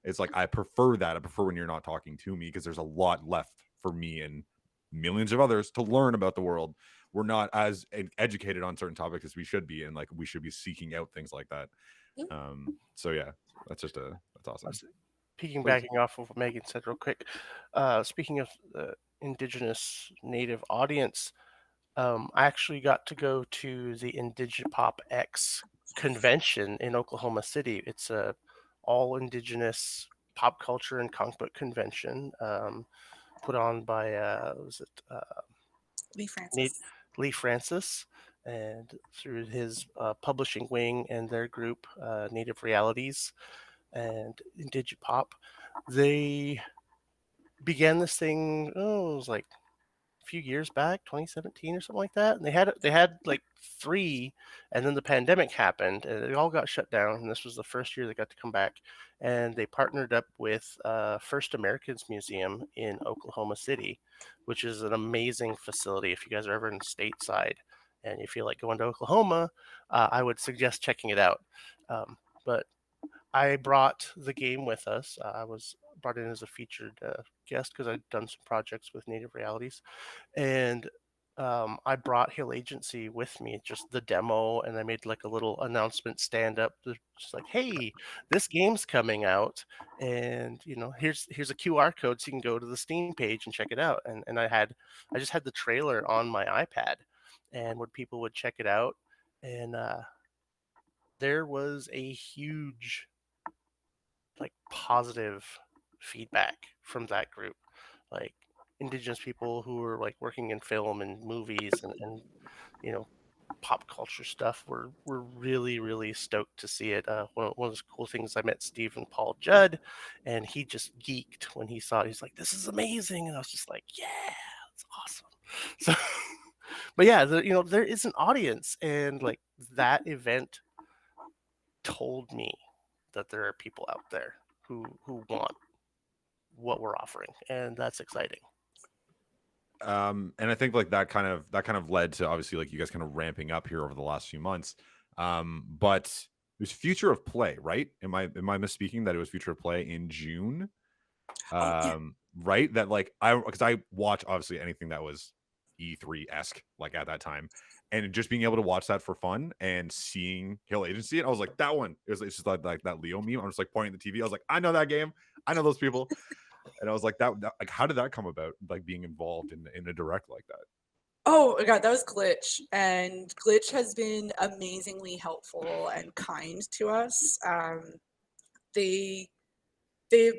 It's like I prefer that. I prefer when you're not talking to me, because there's a lot left for me and millions of others to learn about the world. We're not as educated on certain topics as we should be, and like we should be seeking out things like that. So yeah, that's awesome. Please. Piggybacking off of what Megan said real quick, speaking of the indigenous native audience, I actually got to go to the Indigipop X convention in Oklahoma City. It's a all indigenous pop culture and comic book convention, put on by Lee Nate, Francis. Lee Francis, and through his publishing wing and their group, Native Realities and Indigipop. They began this thing, it was like a few years back, 2017 or something like that. And they had like three, and then the pandemic happened, and it all got shut down. And this was the first year they got to come back, and they partnered up with First Americans Museum in Oklahoma City, which is an amazing facility. If you guys are ever in stateside and you feel like going to Oklahoma, I would suggest checking it out. But I brought the game with us. I was brought in as a featured guest because I'd done some projects with Native Realities, and I brought Hill Agency with me, just the demo, and I made like a little announcement stand up, just like, "Hey, this game's coming out, and here's a QR code so you can go to the Steam page and check it out." And I just had the trailer on my iPad, and when people would check it out, and there was a huge like positive feedback from that group, like indigenous people who were like working in film and movies and you know pop culture stuff were really stoked to see it. One of the cool things, I met Stephen Paul Judd, and he just geeked when he saw it. He's like, "This is amazing," and I was just like, "Yeah, it's awesome." So but yeah, there is an audience, and like that event told me that there are people out there who want what we're offering, and that's exciting. And I think like that kind of led to obviously like you guys kind of ramping up here over the last few months. But there's Future of Play, right? Am I misspeaking that it was Future of Play in June? Oh yeah. Right? That like because I watch obviously anything that was E3 esque like at that time, and just being able to watch that for fun and seeing Hill Agency, and I was like, that one. It's just like that Leo meme. I'm just like pointing at the TV. I was like, I know that game. I know those people. And I was like, that like, how did that come about? Like being involved in a direct like that. Oh my god, that was Glitch, and Glitch has been amazingly helpful and kind to us. They they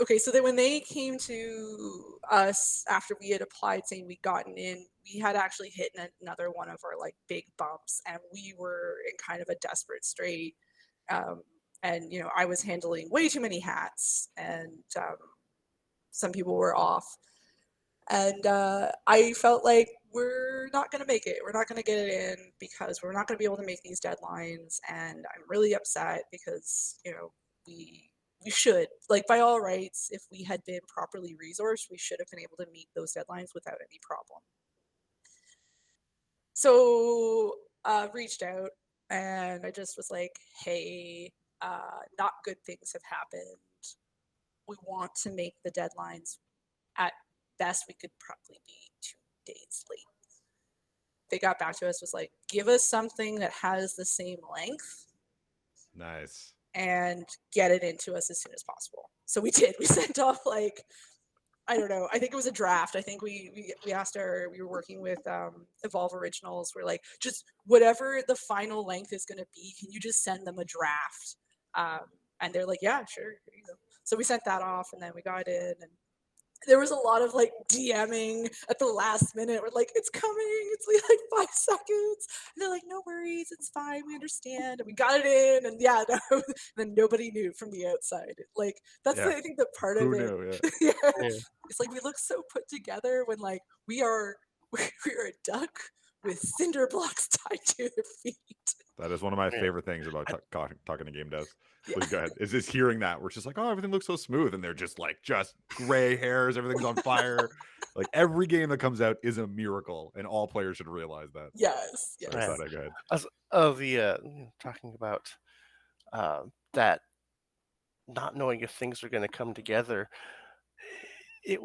okay, so that when they came to us after we had applied saying we'd gotten in, we had actually hit another one of our like big bumps, and we were in kind of a desperate strait. Um, and I was handling way too many hats, and some people were off. And I felt like we're not going to make it. We're not going to get it in because we're not going to be able to make these deadlines. And I'm really upset because we we should, like, by all rights, if we had been properly resourced, we should have been able to meet those deadlines without any problem. So reached out and I just was like, hey, not good things have happened. We want to make the deadlines. At best, we could probably be 2 days late. They got back to us, was like, give us something that has the same length Nice. and get it into us as soon as possible. So we did. We sent off, like, I don't know. I think it was a draft. I think we asked we were working with Evolve Originals. We're like, just whatever the final length is going to be, can you just send them a draft? And they're like, yeah, sure. Here you go. So we sent that off, and then we got in, and there was a lot of like DMing at the last minute. We're like, it's coming. It's like 5 seconds. And they're like, no worries. It's fine. We understand. And we got it in. And yeah, no, then nobody knew from the outside. Like, that's Yeah. I think the part Who of it. knew? Yeah. Yeah. It's like we look so put together when like we are a duck with cinder blocks tied to their feet. That is one of my Yeah. favorite things about talking to game devs. Yeah. Please go ahead. Is just hearing that we're just like, oh, everything looks so smooth, and they're just gray hairs, everything's on fire. Like every game that comes out is a miracle, and all players should realize that. Yes. Sorry, Yes. Sada, go ahead. Talking about that not knowing if things are going to come together, yeah,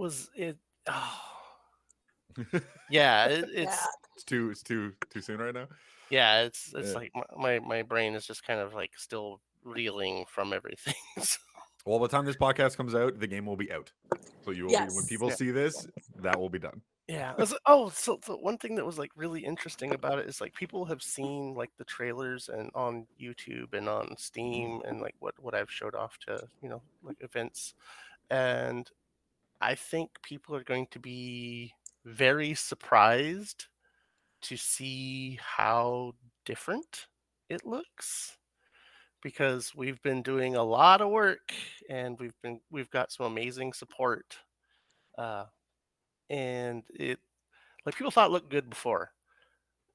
Yeah. It's too soon right now. yeah, it's Yeah. like my brain is just kind of like still reeling from everything. So, Well, by the time this podcast comes out, the game will be out. So you will be, when Yes. people Yeah. see this, that will be done. yeah. So one thing that was like really interesting about it is like people have seen like the trailers and on YouTube and on Steam and like what I've showed off to, like events. And I think people are going to be very surprised to see how different it looks, because we've been doing a lot of work and we've got some amazing support, and it, like, people thought it looked good before,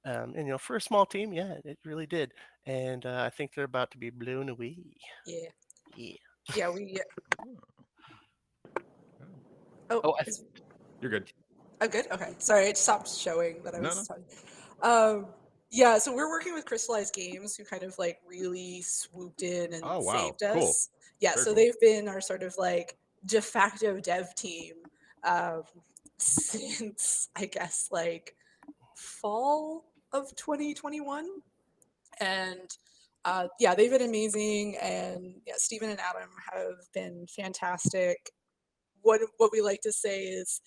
and for a small team, yeah, it really did, and I think they're about to be blown away. Yeah. Yeah. Yeah. We. Oh, Oh, You're good. I'm good. Okay. Sorry, it stopped showing that I No, was talking. Yeah, so we're working with Crystallized Games, who kind of like really swooped in and Oh, wow. saved us. Cool. Yeah, Very so cool. they've been our sort of like de facto dev team um, since I guess like fall of 2021, and yeah, they've been amazing, and yeah, Stephen and Adam have been fantastic. What we like to say is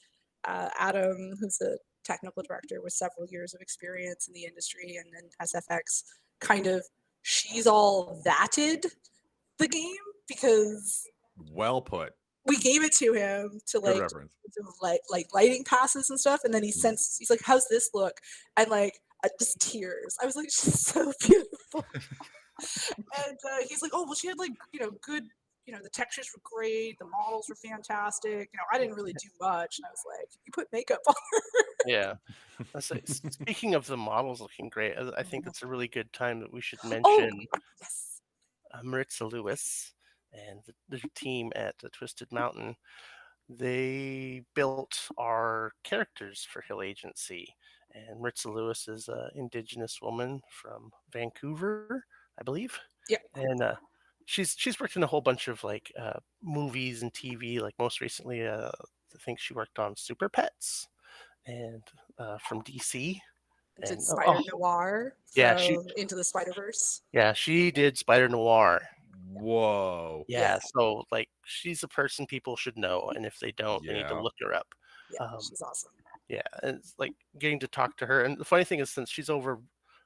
Adam, who's a technical director with several years of experience in the industry and then SFX, kind of, she's all vatted the game because Well put. we gave it to him to Good like reference. like lighting passes and stuff, and then he's like, how's this look? And like just tears. I was like, she's so beautiful. And he's like, oh well, she had like good, the textures were great, the models were fantastic. I didn't really do much, and I was like, you put makeup on her. yeah. Speaking of the models looking great, I think it's a really good time that we should Oh mention yes. Maritza Lewis and the team at Twisted Mountain. They built our characters for Hill Agency, and Maritza Lewis is an Indigenous woman from Vancouver, I believe. Yeah. And she's worked in a whole bunch of like movies and TV. Like most recently, I think she worked on Super Pets, and from DC. Did And Spider Noir yeah, from Into the Spider-Verse. she did Spider Noir. Whoa. Yeah, so like she's a person people should know, and if they don't, they need to Yeah. look her up. Yeah, she's awesome. Yeah, and it's like getting to talk to her. And the funny thing is, since she's over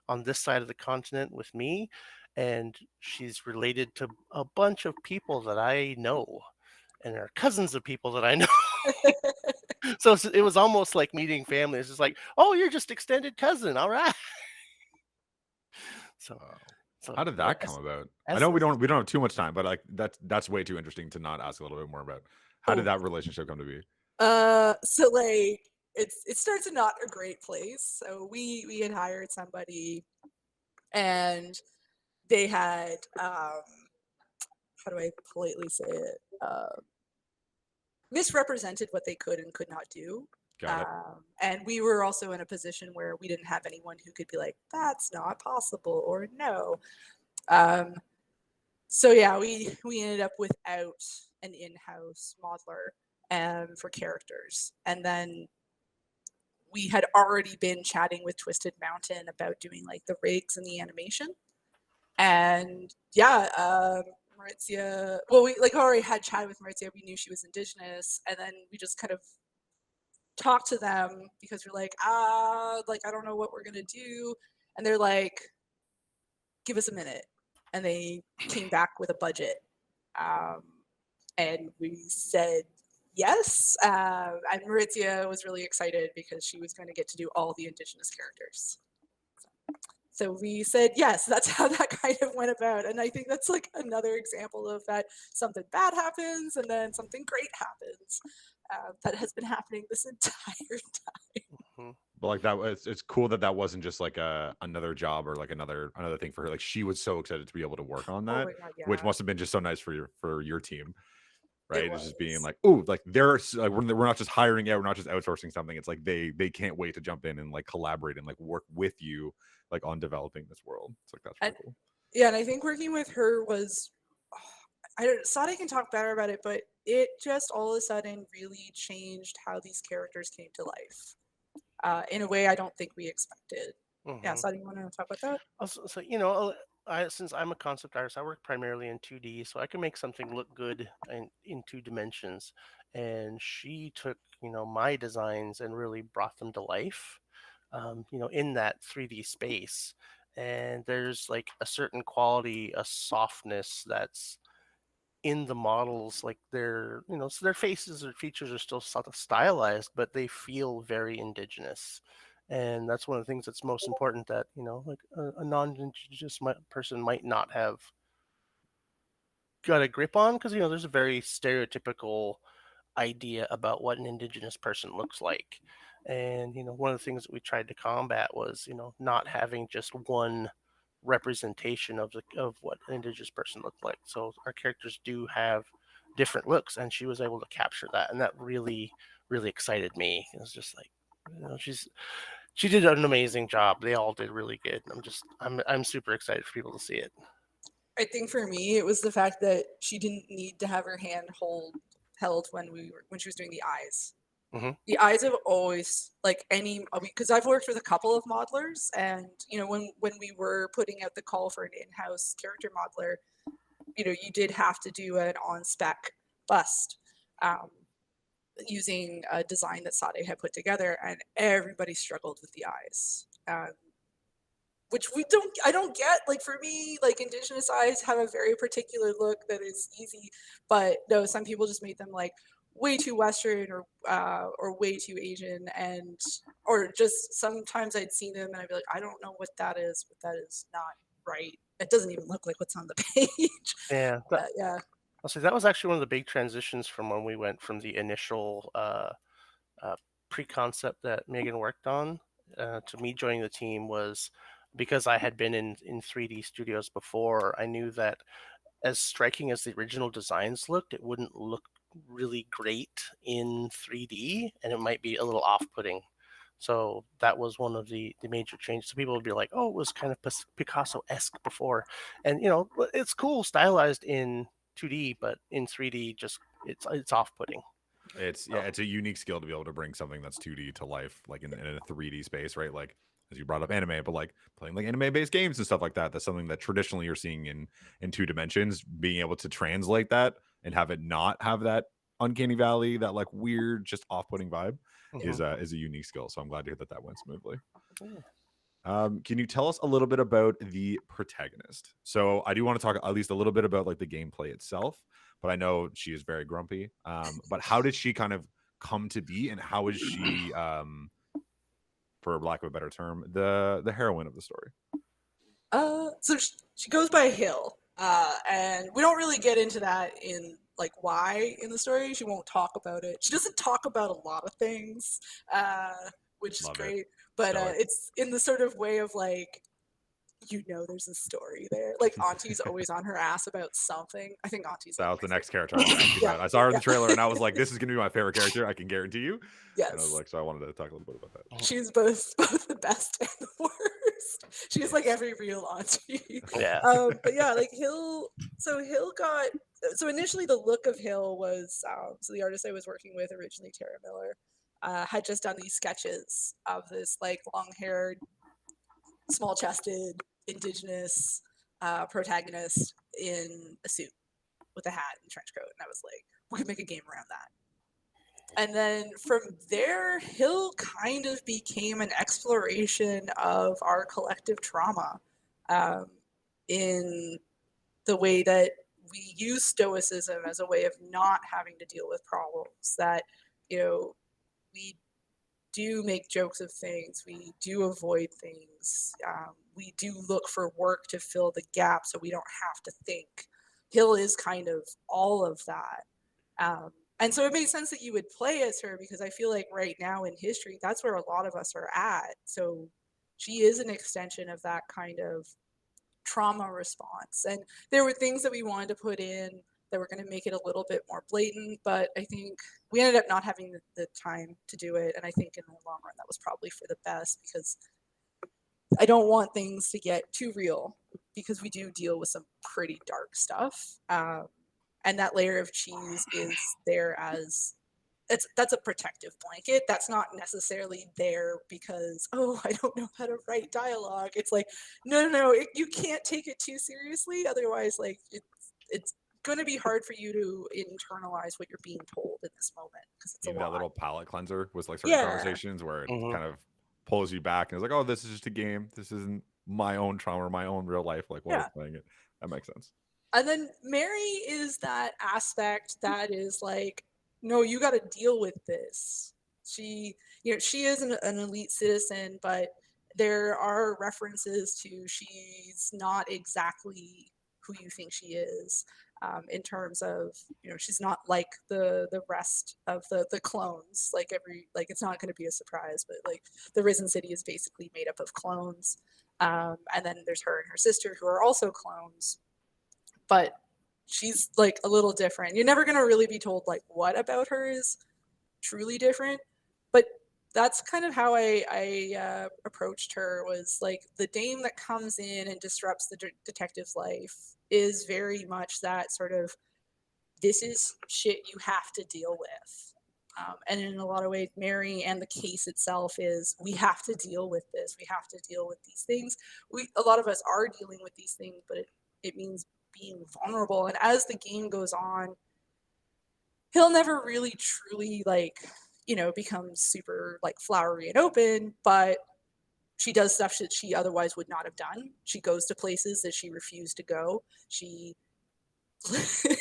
on this side of the continent with me, and she's related to a bunch of people that I know, and are cousins of people that I know. So it was almost like meeting family. It's just like, oh, you're just extended cousin. All right. So How did that come about? I as- know we don't have too much time, but like that's way too interesting to not ask a little bit more about. How did Oh. that relationship come to be? So like it starts in not a great place. So we had hired somebody, and they had how do I politely say it? Misrepresented what they could and could not do. Got it. And we were also in a position where we didn't have anyone who could be like, that's not possible, or no. So yeah, we ended up without an in-house modeler for characters. And then we had already been chatting with Twisted Mountain about doing like the rigs and the animation. And yeah, Maurizia, well, we like already had chatted with Maurizia. We knew she was Indigenous, and then we just kind of talked to them because we're like, like I don't know what we're gonna do, and they're like, give us a minute, and they came back with a budget, and we said yes. And Maurizia was really excited because she was going to get to do all the Indigenous characters. So we said yes. That's how that kind of went about. And I think that's like another example of that something bad happens and then something great happens. That has been happening this entire time. But like that was, it's cool that that wasn't just like another job or like another thing for her. Like she was so excited to be able to work on that, Oh my God, yeah. which must have been just so nice for your team, right? It's just being was. like, oh, like they're like, we're not just hiring out, we're not just outsourcing something. It's like they can't wait to jump in and like collaborate and like work with you like on developing this world. It's like that's really cool. Yeah, and I think working with her was, I thought I can talk better about it, but it just all of a sudden really changed how these characters came to life in a way I don't think we expected. Yeah, so you want to talk about that? Also, so since I'm a concept artist, I work primarily in 2D, so I can make something look good in 2 dimensions. And she took my designs and really brought them to life, in that 3D space. And there's like a certain quality, a softness that's in the models, like so their faces or features are still sort of stylized, but they feel very indigenous. And that's one of the things that's most important, that like a non-indigenous person might not have got a grip on, because there's a very stereotypical idea about what an indigenous person looks like. And one of the things that we tried to combat was not having just one representation of what an indigenous person looked like. So our characters do have different looks, and she was able to capture that, and that really excited me. It was just like, she did an amazing job. They all did really good. I'm super excited for people to see it. I think for me, it was the fact that she didn't need to have her hand held when she was doing the eyes. The eyes have always, like, because I've worked with a couple of modelers, and when we were putting out the call for an in-house character modeler, you did have to do an on-spec bust using a design that Sade had put together, and everybody struggled with the eyes. Which I don't get. Like, for me, like, Indigenous eyes have a very particular look that is easy, but no, some people just made them like way too Western or way too Asian, or just sometimes I'd see them and I'd be like, I don't know what that is, but that is not right. It doesn't even look like what's on the page. Yeah, yeah. I'll say that was actually one of the big transitions from when we went from the initial pre-concept that Meagan worked on to me joining the team, was because I had been in 3D studios before. I knew that as striking as the original designs looked, it wouldn't look really great in 3D, and it might be a little off-putting. So that was one of the major changes. So people would be like, "Oh, it was kind of Picasso-esque before," and it's cool, stylized in 2D, but in 3D, just it's off-putting. It's it's a unique skill to be able to bring something that's 2D to life, like in a 3D space, right? Like as you brought up anime, but like playing like anime-based games and stuff like that. That's something that traditionally you're seeing in 2 dimensions. Being able to translate that and have it not have that uncanny valley, that like weird, just off-putting vibe, is a unique skill. So I'm glad to hear that that went smoothly. Can you tell us a little bit about the protagonist? So I do want to talk at least a little bit about like the gameplay itself, but I know she is very grumpy. But how did she kind of come to be, and how is she, for lack of a better term, the heroine of the story? So she goes by Hill, and we don't really get into that in like why in the story. She won't talk about it. She doesn't talk about a lot of things, which is Love it. great. But Stoic. it's in the sort of way of like, you know there's a story there. Like Auntie's always on her ass about something. I think Auntie's That like was my the next favorite. character I was gonna ask you Yeah, about. I saw her in the yeah. trailer and I was like, this is gonna be my favorite character, I can guarantee you. And I was Yes. like, so I wanted to talk a little bit about that. She's both the best and the worst. She's like every real auntie. Yeah. But yeah, like Hill got so initially the look of Hill was so the artist I was working with originally, Tara Miller, had just done these sketches of this like long-haired, small-chested, indigenous protagonist in a suit with a hat and trench coat, and I was like, we could make a game around that. And then from there, Hill kind of became an exploration of our collective trauma, um, in the way that we use stoicism as a way of not having to deal with problems. That, we do make jokes of things, we do avoid things, we do look for work to fill the gap so we don't have to think. Hill is kind of all of that. And so it made sense that you would play as her because I feel like right now in history, that's where a lot of us are at. So she is an extension of that kind of trauma response. And there were things that we wanted to put in that were going to make it a little bit more blatant, but I think we ended up not having the time to do it. And I think in the long run, that was probably for the best because I don't want things to get too real because we do deal with some pretty dark stuff. And that layer of cheese is there as that's a protective blanket. That's not necessarily there because, oh, I don't know how to write dialogue. It's like, no, you can't take it too seriously. Otherwise, like it's going to be hard for you to internalize what you're being told in this moment because it's a Maybe that lot. little palate cleanser was like certain Yeah. conversations where it Mhm. kind of pulls you back and it's like, oh, this is just a game. This isn't my own trauma or my own real life, like while Yeah. we're playing it. That makes sense. And then Mary is that aspect that is like, no, you got to deal with this. She is an elite citizen, but there are references to she's not exactly who you think she is, in terms of, she's not like the rest of the clones. Like it's not going to be a surprise, but like the Risen City is basically made up of clones. And then there's her and her sister who are also clones, but she's like a little different. You're never gonna really be told like what about her is truly different, but that's kind of how I approached her. Was like the dame that comes in and disrupts the detective's life is very much that sort of, this is shit you have to deal with. And in a lot of ways, Mary and the case itself is, we have to deal with this. We have to deal with these things. A lot of us are dealing with these things, but it means being vulnerable. And as the game goes on, he'll never really truly become super like flowery and open, but she does stuff that she otherwise would not have done. She goes to places that she refused to go. She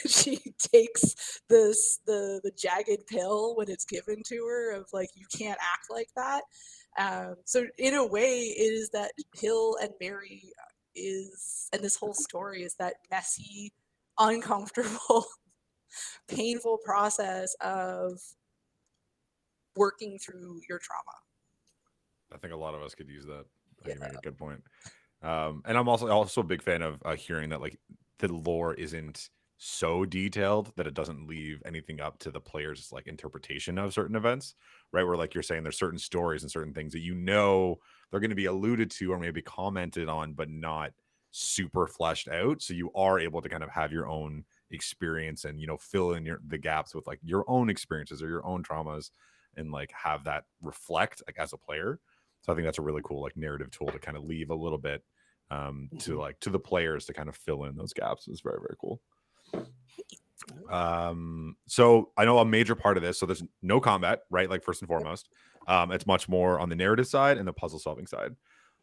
she takes the jagged pill when it's given to her of like, you can't act like that. So in a way, it is that Hill and Mary and this whole story is that messy, uncomfortable, painful process of working through your trauma. I think a lot of us could use that. I think you Yeah. make a good point. And I'm also a big fan of hearing that like the lore isn't so detailed that it doesn't leave anything up to the player's like interpretation of certain events, right? Where like you're saying there's certain stories and certain things that they're going to be alluded to or maybe commented on, but not super fleshed out. So you are able to kind of have your own experience and fill in the gaps with like your own experiences or your own traumas and like have that reflect like as a player. So I think that's a really cool like narrative tool to kind of leave a little bit to the players to kind of fill in those gaps. It's very, very cool. So I know a major part of this, so there's no combat, right? Like first and foremost, it's much more on the narrative side and the puzzle solving side.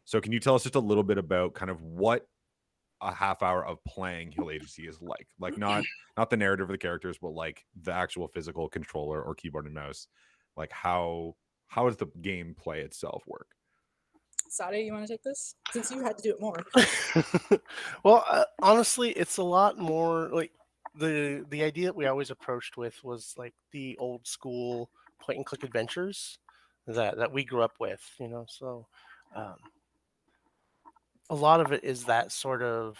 So can you tell us just a little bit about kind of what a half hour of playing Hill Agency is like not the narrative of the characters, but like the actual physical controller or keyboard and mouse, like how does the gameplay itself work? Sadia, you want to take this since you had to do it more? Well, honestly, it's a lot more like the idea that we always approached with was like the old school point and click adventures that we grew up with. So um, a lot of it is that sort of,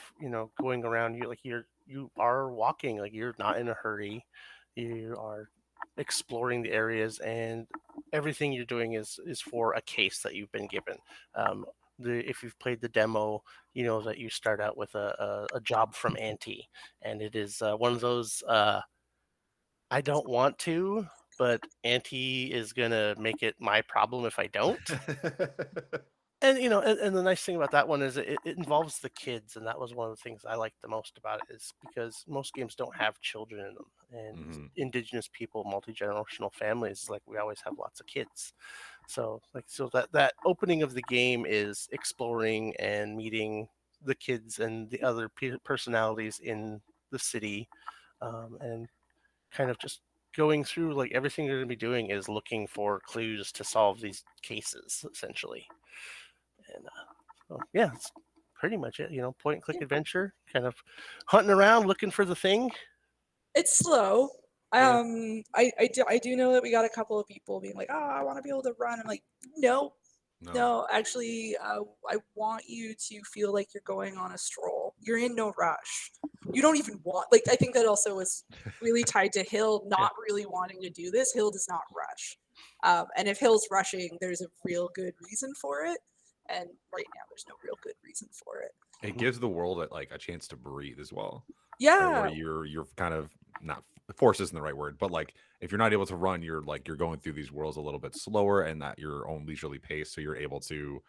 going around. You are walking, like you're not in a hurry. You are exploring the areas, and everything you're doing is for a case that you've been given. Um, if you've played the demo, you know that you start out with a job from Auntie, and it is one of those I don't want to, but Auntie is gonna make it my problem if I don't. And and the nice thing about that one is it involves the kids, and that was one of the things I liked the most about it, is because most games don't have children in them, and Mhm. indigenous people, multi-generational families, like we always have lots of kids. So that opening of the game is exploring and meeting the kids and the other personalities in the city, and kind of just going through, like, everything you're going to be doing is looking for clues to solve these cases, essentially. And so, yeah, that's pretty much it. Point and click Yeah. adventure, kind of hunting around looking for the thing. It's slow. Yeah. I do know that we got a couple of people being like, "Oh, I want to be able to run." I'm like, "No, No. no, actually, I want you to feel like you're going on a stroll. You're in no rush. You don't even want, like, I think that also is really tied to Hill Yeah. not really wanting to do this. Hill does not rush. And if Hill's rushing, there's a real good reason for it. And right now, there's no real good reason for it. It Mhm. gives the world like a chance to breathe as well, right? Where Yeah, you're kind of not forced isn't the right word, but like if you're not able to run, you're going through these worlds a little bit slower and at your own leisurely pace, so you're able to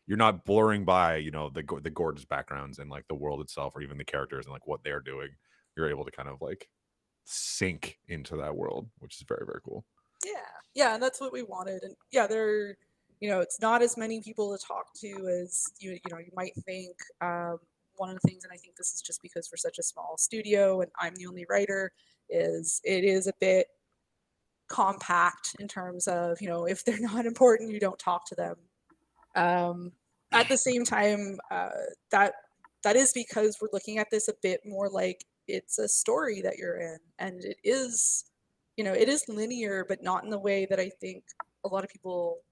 you're not blurring by the gorgeous backgrounds and like the world itself or even the characters and like what they're doing. You're able to kind of like sink into that world, which is very very cool. yeah, yeah, and that's what we wanted. And yeah, it's not as many people to talk to as you might think. One of the things, and I think this is just because we're such a small studio and I'm the only writer, is it is a bit compact in terms of if they're not important, you don't talk to them. Um, at the same time, that that is because we're looking at this a bit more like it's a story that you're in, and it is linear, but not in the way that I think a lot of people,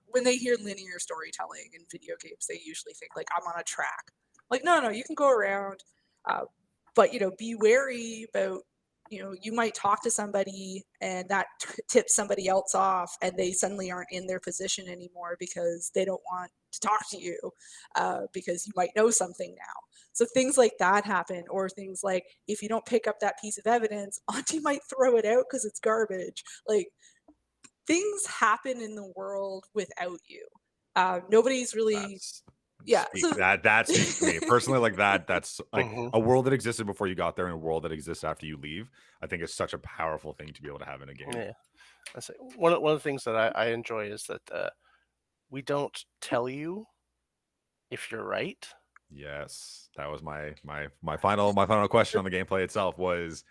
when they hear linear storytelling in video games, they usually think like I'm on a track. Like, no, no, you can go around, uh, but be wary about you might talk to somebody and that tips somebody else off and they suddenly aren't in their position anymore because they don't want to talk to you, because you might know something now. So things like that happen, or things like if you don't pick up that piece of evidence, Auntie might throw it out because it's garbage. Like, things happen in the world without you. Nobody's really, That's yeah. So that speaks to me personally. Like that's like Mhm. a world that existed before you got there and a world that exists after you leave. I think is such a powerful thing to be able to have in a game. Yeah. I say one of the things that I enjoy is that we don't tell you if you're right. Yes, that was my final question on the gameplay itself was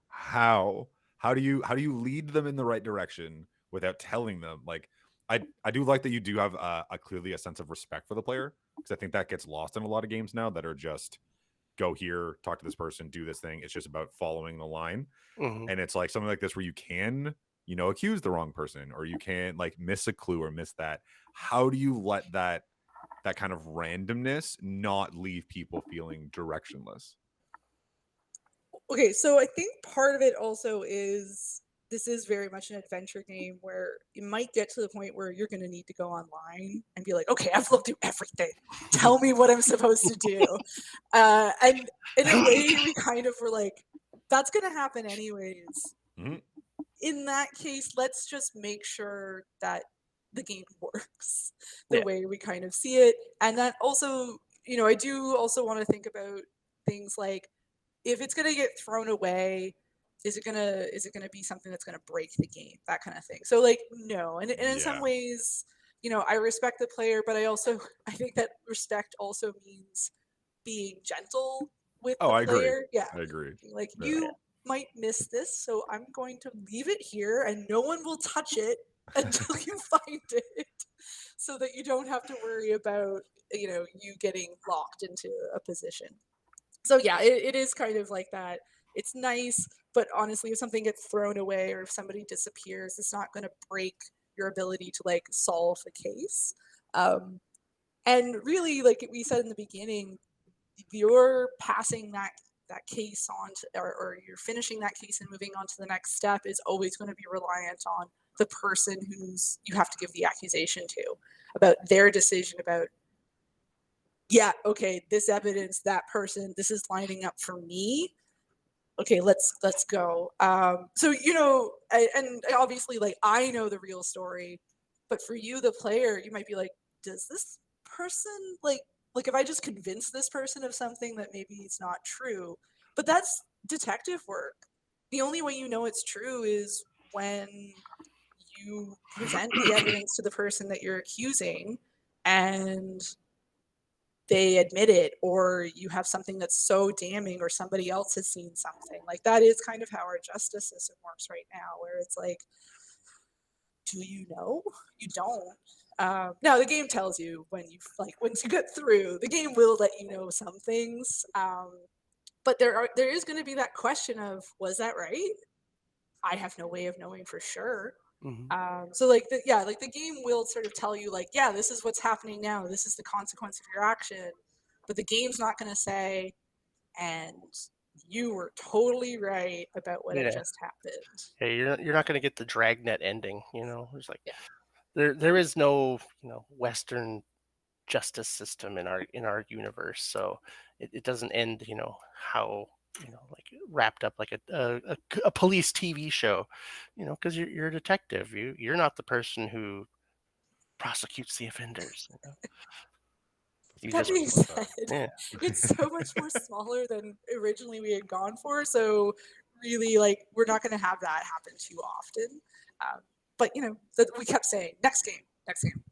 how how do you lead them in the right direction without telling them? Like I do like that you do have a clearly a sense of respect for the player because I think that gets lost in a lot of games now that are just go here, talk to this person, do this thing. It's just about following the line. Hmm. And it's like something like this where you can, accuse the wrong person or you can like miss a clue or miss that. How do you let that kind of randomness not leave people feeling directionless? okay, so I think part of it also is this is very much an adventure game where you might get to the point where you're going to need to go online and be like, okay, I've looked through everything. Tell me what I'm supposed to do. And in a way, we kind of were like, that's going to happen anyways. Mhm. In that case, let's just make sure that the game works the Yeah. way we kind of see it. And that also, I do also want to think about things like, if it's gonna get thrown away, is it gonna be something that's gonna break the game? That kind of thing. So like, no. And in some Yeah. ways, I respect the player, but I also I think that respect also means being gentle with Oh, the I agree. player. Yeah. I agree. Being like, Yeah. Yeah. you might miss this, so I'm going to leave it here and no one will touch it until you find it. So that you don't have to worry about, you getting locked into a position. So yeah, it is kind of like that. It's nice, but honestly, if something gets thrown away or if somebody disappears, it's not going to break your ability to like solve the case. Um, And really, like we said in the beginning, you're passing that case on to, or you're finishing that case and moving on to the next step is always going to be reliant on the person who's you have to give the accusation to about their decision about, yeah, okay, this evidence, that person, this is lining up for me. Okay, let's go. So and obviously, like I know the real story, but for you, the player, you might be like, does this person like if I just convince this person of something that maybe it's not true, but that's detective work. The only way you know it's true is when you present the evidence to the person that you're accusing, and they admit it, or you have something that's so damning, or somebody else has seen something. Like that is kind of how our justice system works right now, where it's like, do you know? You don't. Now the game tells you when you like once you get through, the game will let you know some things. But there is going to be that question of, was that right? I have no way of knowing for sure. Hmm. So like like the game will sort of tell you like, yeah, this is what's happening now. This is the consequence of your action. But the game's not going to say, and you were totally right about what had Yeah. just happened. Yeah, you're not going to get the dragnet ending. There's like Yeah. there is no Western justice system in our universe, so it doesn't end how like wrapped up like a police TV show, because you're a detective. You're not the person who prosecutes the offenders. That's You a good That just way to being put said, that. yeah. it's so much more smaller than originally we had gone for. So really, like, we're not going to have that happen too often. But we kept saying next game, next game.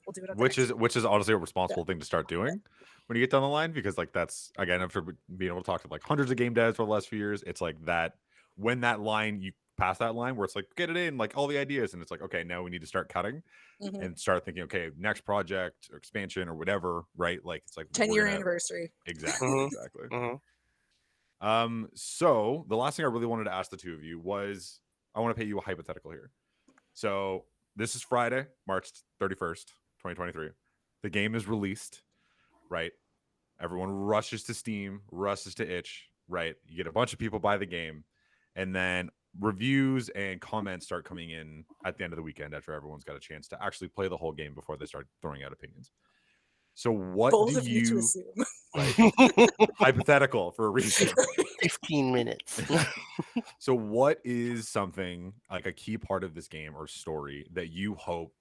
We'll do it at the which next is game. which is honestly a Yeah. responsible thing to start doing when you get down the line, because like that's again, after being able to talk to like hundreds of game devs for the last few years, it's like that when that line you pass that line where it's like get it in like all the ideas, and it's like okay, now we need to start cutting Hmm. and start thinking okay, next project or expansion or whatever, right? Like it's like 10-year we're gonna anniversary. exactly Hmm. exactly. Hmm. So the last thing I really wanted to ask the two of you was I want to pay you a hypothetical here. So this is Friday, March 31st, 2023. The game is released, right? Everyone rushes to Steam, rushes to itch, right? You get a bunch of people buy the game, and then reviews and comments start coming in at the end of the weekend after everyone's got a chance to actually play the whole game before they start throwing out opinions. So what do Bold of you to you assume. right? Hypothetical for a reason. 15 minutes. So what is something like a key part of this game or story that you hope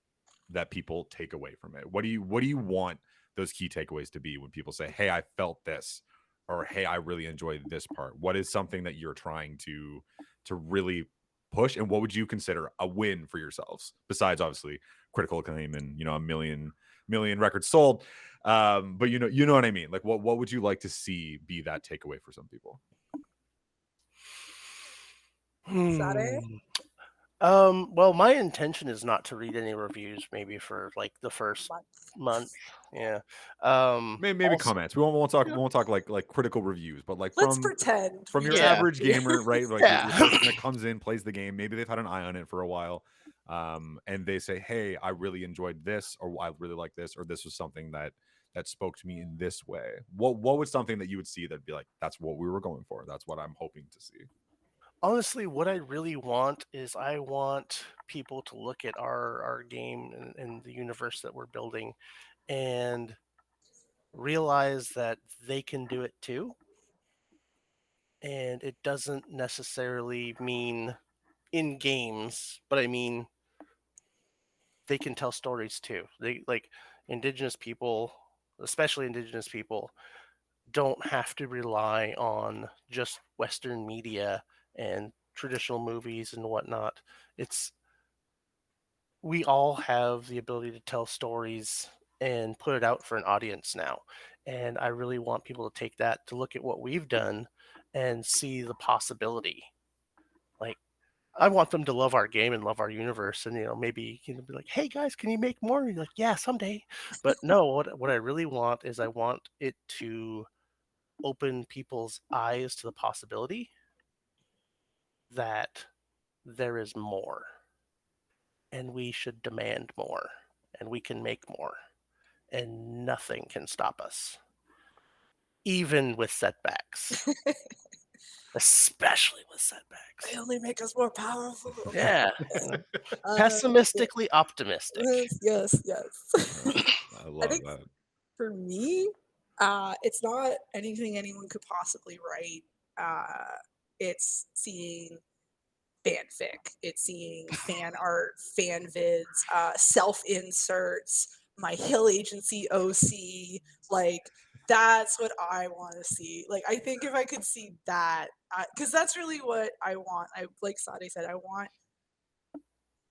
that people take away from it? What do you want those key takeaways to be when people say, "Hey, I felt this," or "Hey, I really enjoyed this part"? What is something that you're trying to really push, and what would you consider a win for yourselves besides obviously critical acclaim and a million records sold? But you know what I mean. Like, what would you like to see be that takeaway for some people? Sade? Hmm. Well, my intention is not to read any reviews, maybe for like the first Month. month. Yeah. Maybe Also, comments. We yeah. won't talk like critical reviews, but like Let's from pretend from we your did. Yeah. average gamer, right? Like your Yeah. person that comes in, plays the game. Maybe they've had an eye on it for a while, and they say, "Hey, I really enjoyed this," or "I really like this," or "This was something that spoke to me in this way." What was something that you would see that'd be like, "That's what we were going for. That's what I'm hoping to see." Honestly, what I really want is I want people to look at our game and the universe that we're building and realize that they can do it too. And it doesn't necessarily mean in games, but I mean they can tell stories too. They like indigenous people, especially indigenous people, don't have to rely on just Western media and traditional movies and whatnot. It's we all have the ability to tell stories and put it out for an audience now. And I really want people to take that to look at what we've done and see the possibility. Like I want them to love our game and love our universe, and maybe be like, "Hey guys, can you make more?" And you're like, "Yeah, someday." But no, what I really want is I want it to open people's eyes to the possibility that there is more, and we should demand more, and we can make more. and nothing can stop us, even with setbacks, especially with setbacks. They only make us more powerful. Yeah, Yeah. Yeah. pessimistically optimistic. Yes, yes. I I love think that. for me, it's not anything anyone could possibly write. It's seeing fanfic. It's seeing fan art, fan vids, self inserts, my Hill Agency OC. Like, that's what I want to see. Like, I think if I could see that, because that's really what I want. I like Sade said, I want,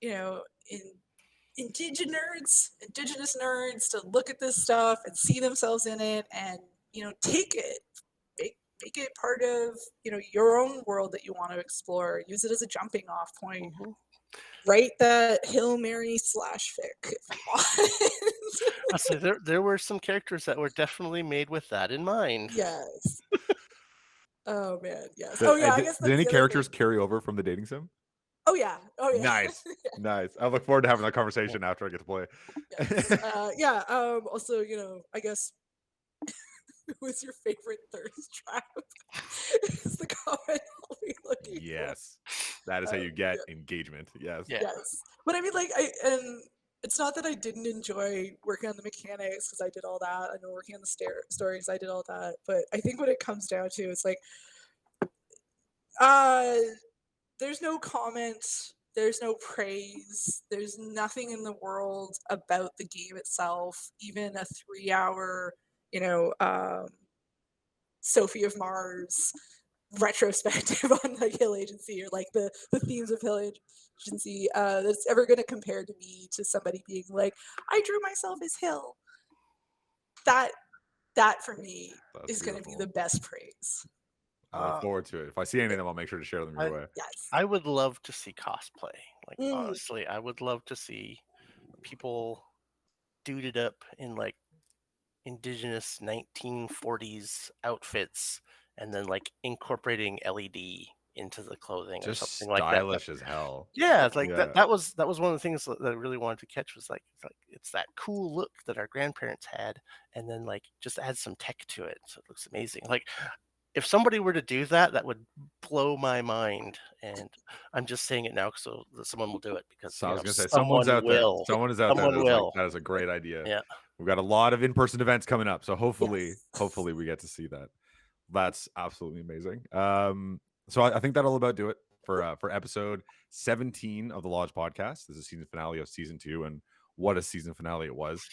you know, in indigenous nerds to look at this stuff and see themselves in it, and take it, make it part of your own world that you want to explore. Use it as a jumping off point. Mhm. Write that Hail Mary slash fic if you want. So there were some characters that were definitely made with that in mind. Yes. Oh man, yes. Oh yeah, I guess Did that's any the other characters thing. carry over from the dating sim? Oh yeah. Oh yeah. Nice. Nice. I look forward to having that conversation after I get to play. Yes. Yeah. Also, I guess, who's your favorite thirst trap? Is the comment I'll be looking for. Yes. That is how you get engagement. Yes. Yeah. Yes. But I mean, like, and it's not that I didn't enjoy working on the mechanics because I did all that. I know working on the stories, I did all that. But I think what it comes down to is like, uh, there's no comment, there's no praise, there's nothing in the world about the game itself, even a 3-hour, you know, Sophie of Mars retrospective on the Hill Agency, or like the themes of Hill Agency, that's ever going to compare to me to somebody being like, I drew myself as Hill. That for me That's is going to be beautiful. the best praise. I look forward to it. If I see any of them, I'll make sure to share them your way. Yes. I would love to see cosplay. Like, Mm. honestly, I would love to see people duded up in like indigenous 1940s outfits and then like incorporating LED into the clothing or Just something like that. stylish as hell. Yeah, it's like Yeah. that was one of the things that I really wanted to catch, was like it's that cool look that our grandparents had, and then like just add some tech to it so it looks amazing. Like, if somebody were to do that, that would blow my mind. And I'm just saying it now so that someone will do it, because So I was gonna say someone someone's out there. will. Someone is out there Someone that's like, will. that is a great idea. Yeah. We've got a lot of in-person events coming up, so hopefully Yes. we get to see that. That's absolutely amazing. So I think that'll about do it for episode 17 of the Lodge podcast. This is season finale of season 2, and what a season finale it was.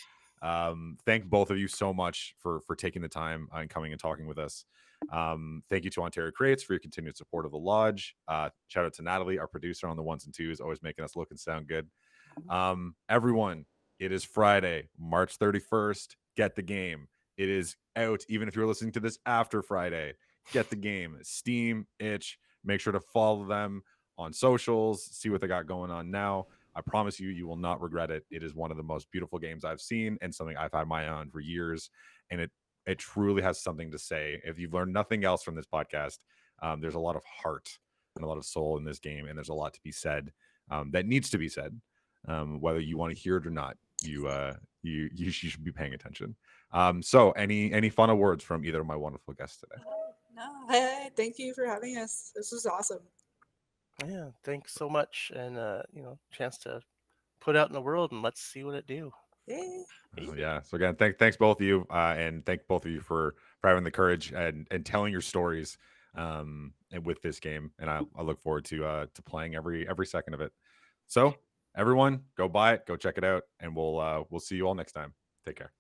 Thank both of you so much for taking the time and coming and talking with us. Thank you to Ontario Creates for your continued support of the Lodge. Shout out to Natalie, our producer on the ones and twos, always making us look and sound good. Everyone, it is Friday, March 31st. Get the game. It is out, even if you're listening to this after Friday. Get the game. Steam, Itch. Make sure to follow them on socials. See what they got going on now. I promise you, you will not regret it. It is one of the most beautiful games I've seen, and something I've had my own for years. And it truly has something to say. If you've learned nothing else from this podcast, there's a lot of heart and a lot of soul in this game, and there's a lot to be said that needs to be said. Whether you want to hear it or not, you should be paying attention. So any final words from either of my wonderful guests today? No, hey, thank you for having us. This was awesome. Yeah, thanks so much, and chance to put out in the world, and let's see what it do. Yay. Yeah. So again, thanks both of you, and thank both of you for having the courage and telling your stories and with this game. And I look forward to playing every second of it. So everyone, go buy it, go check it out, and we'll see you all next time. Take care.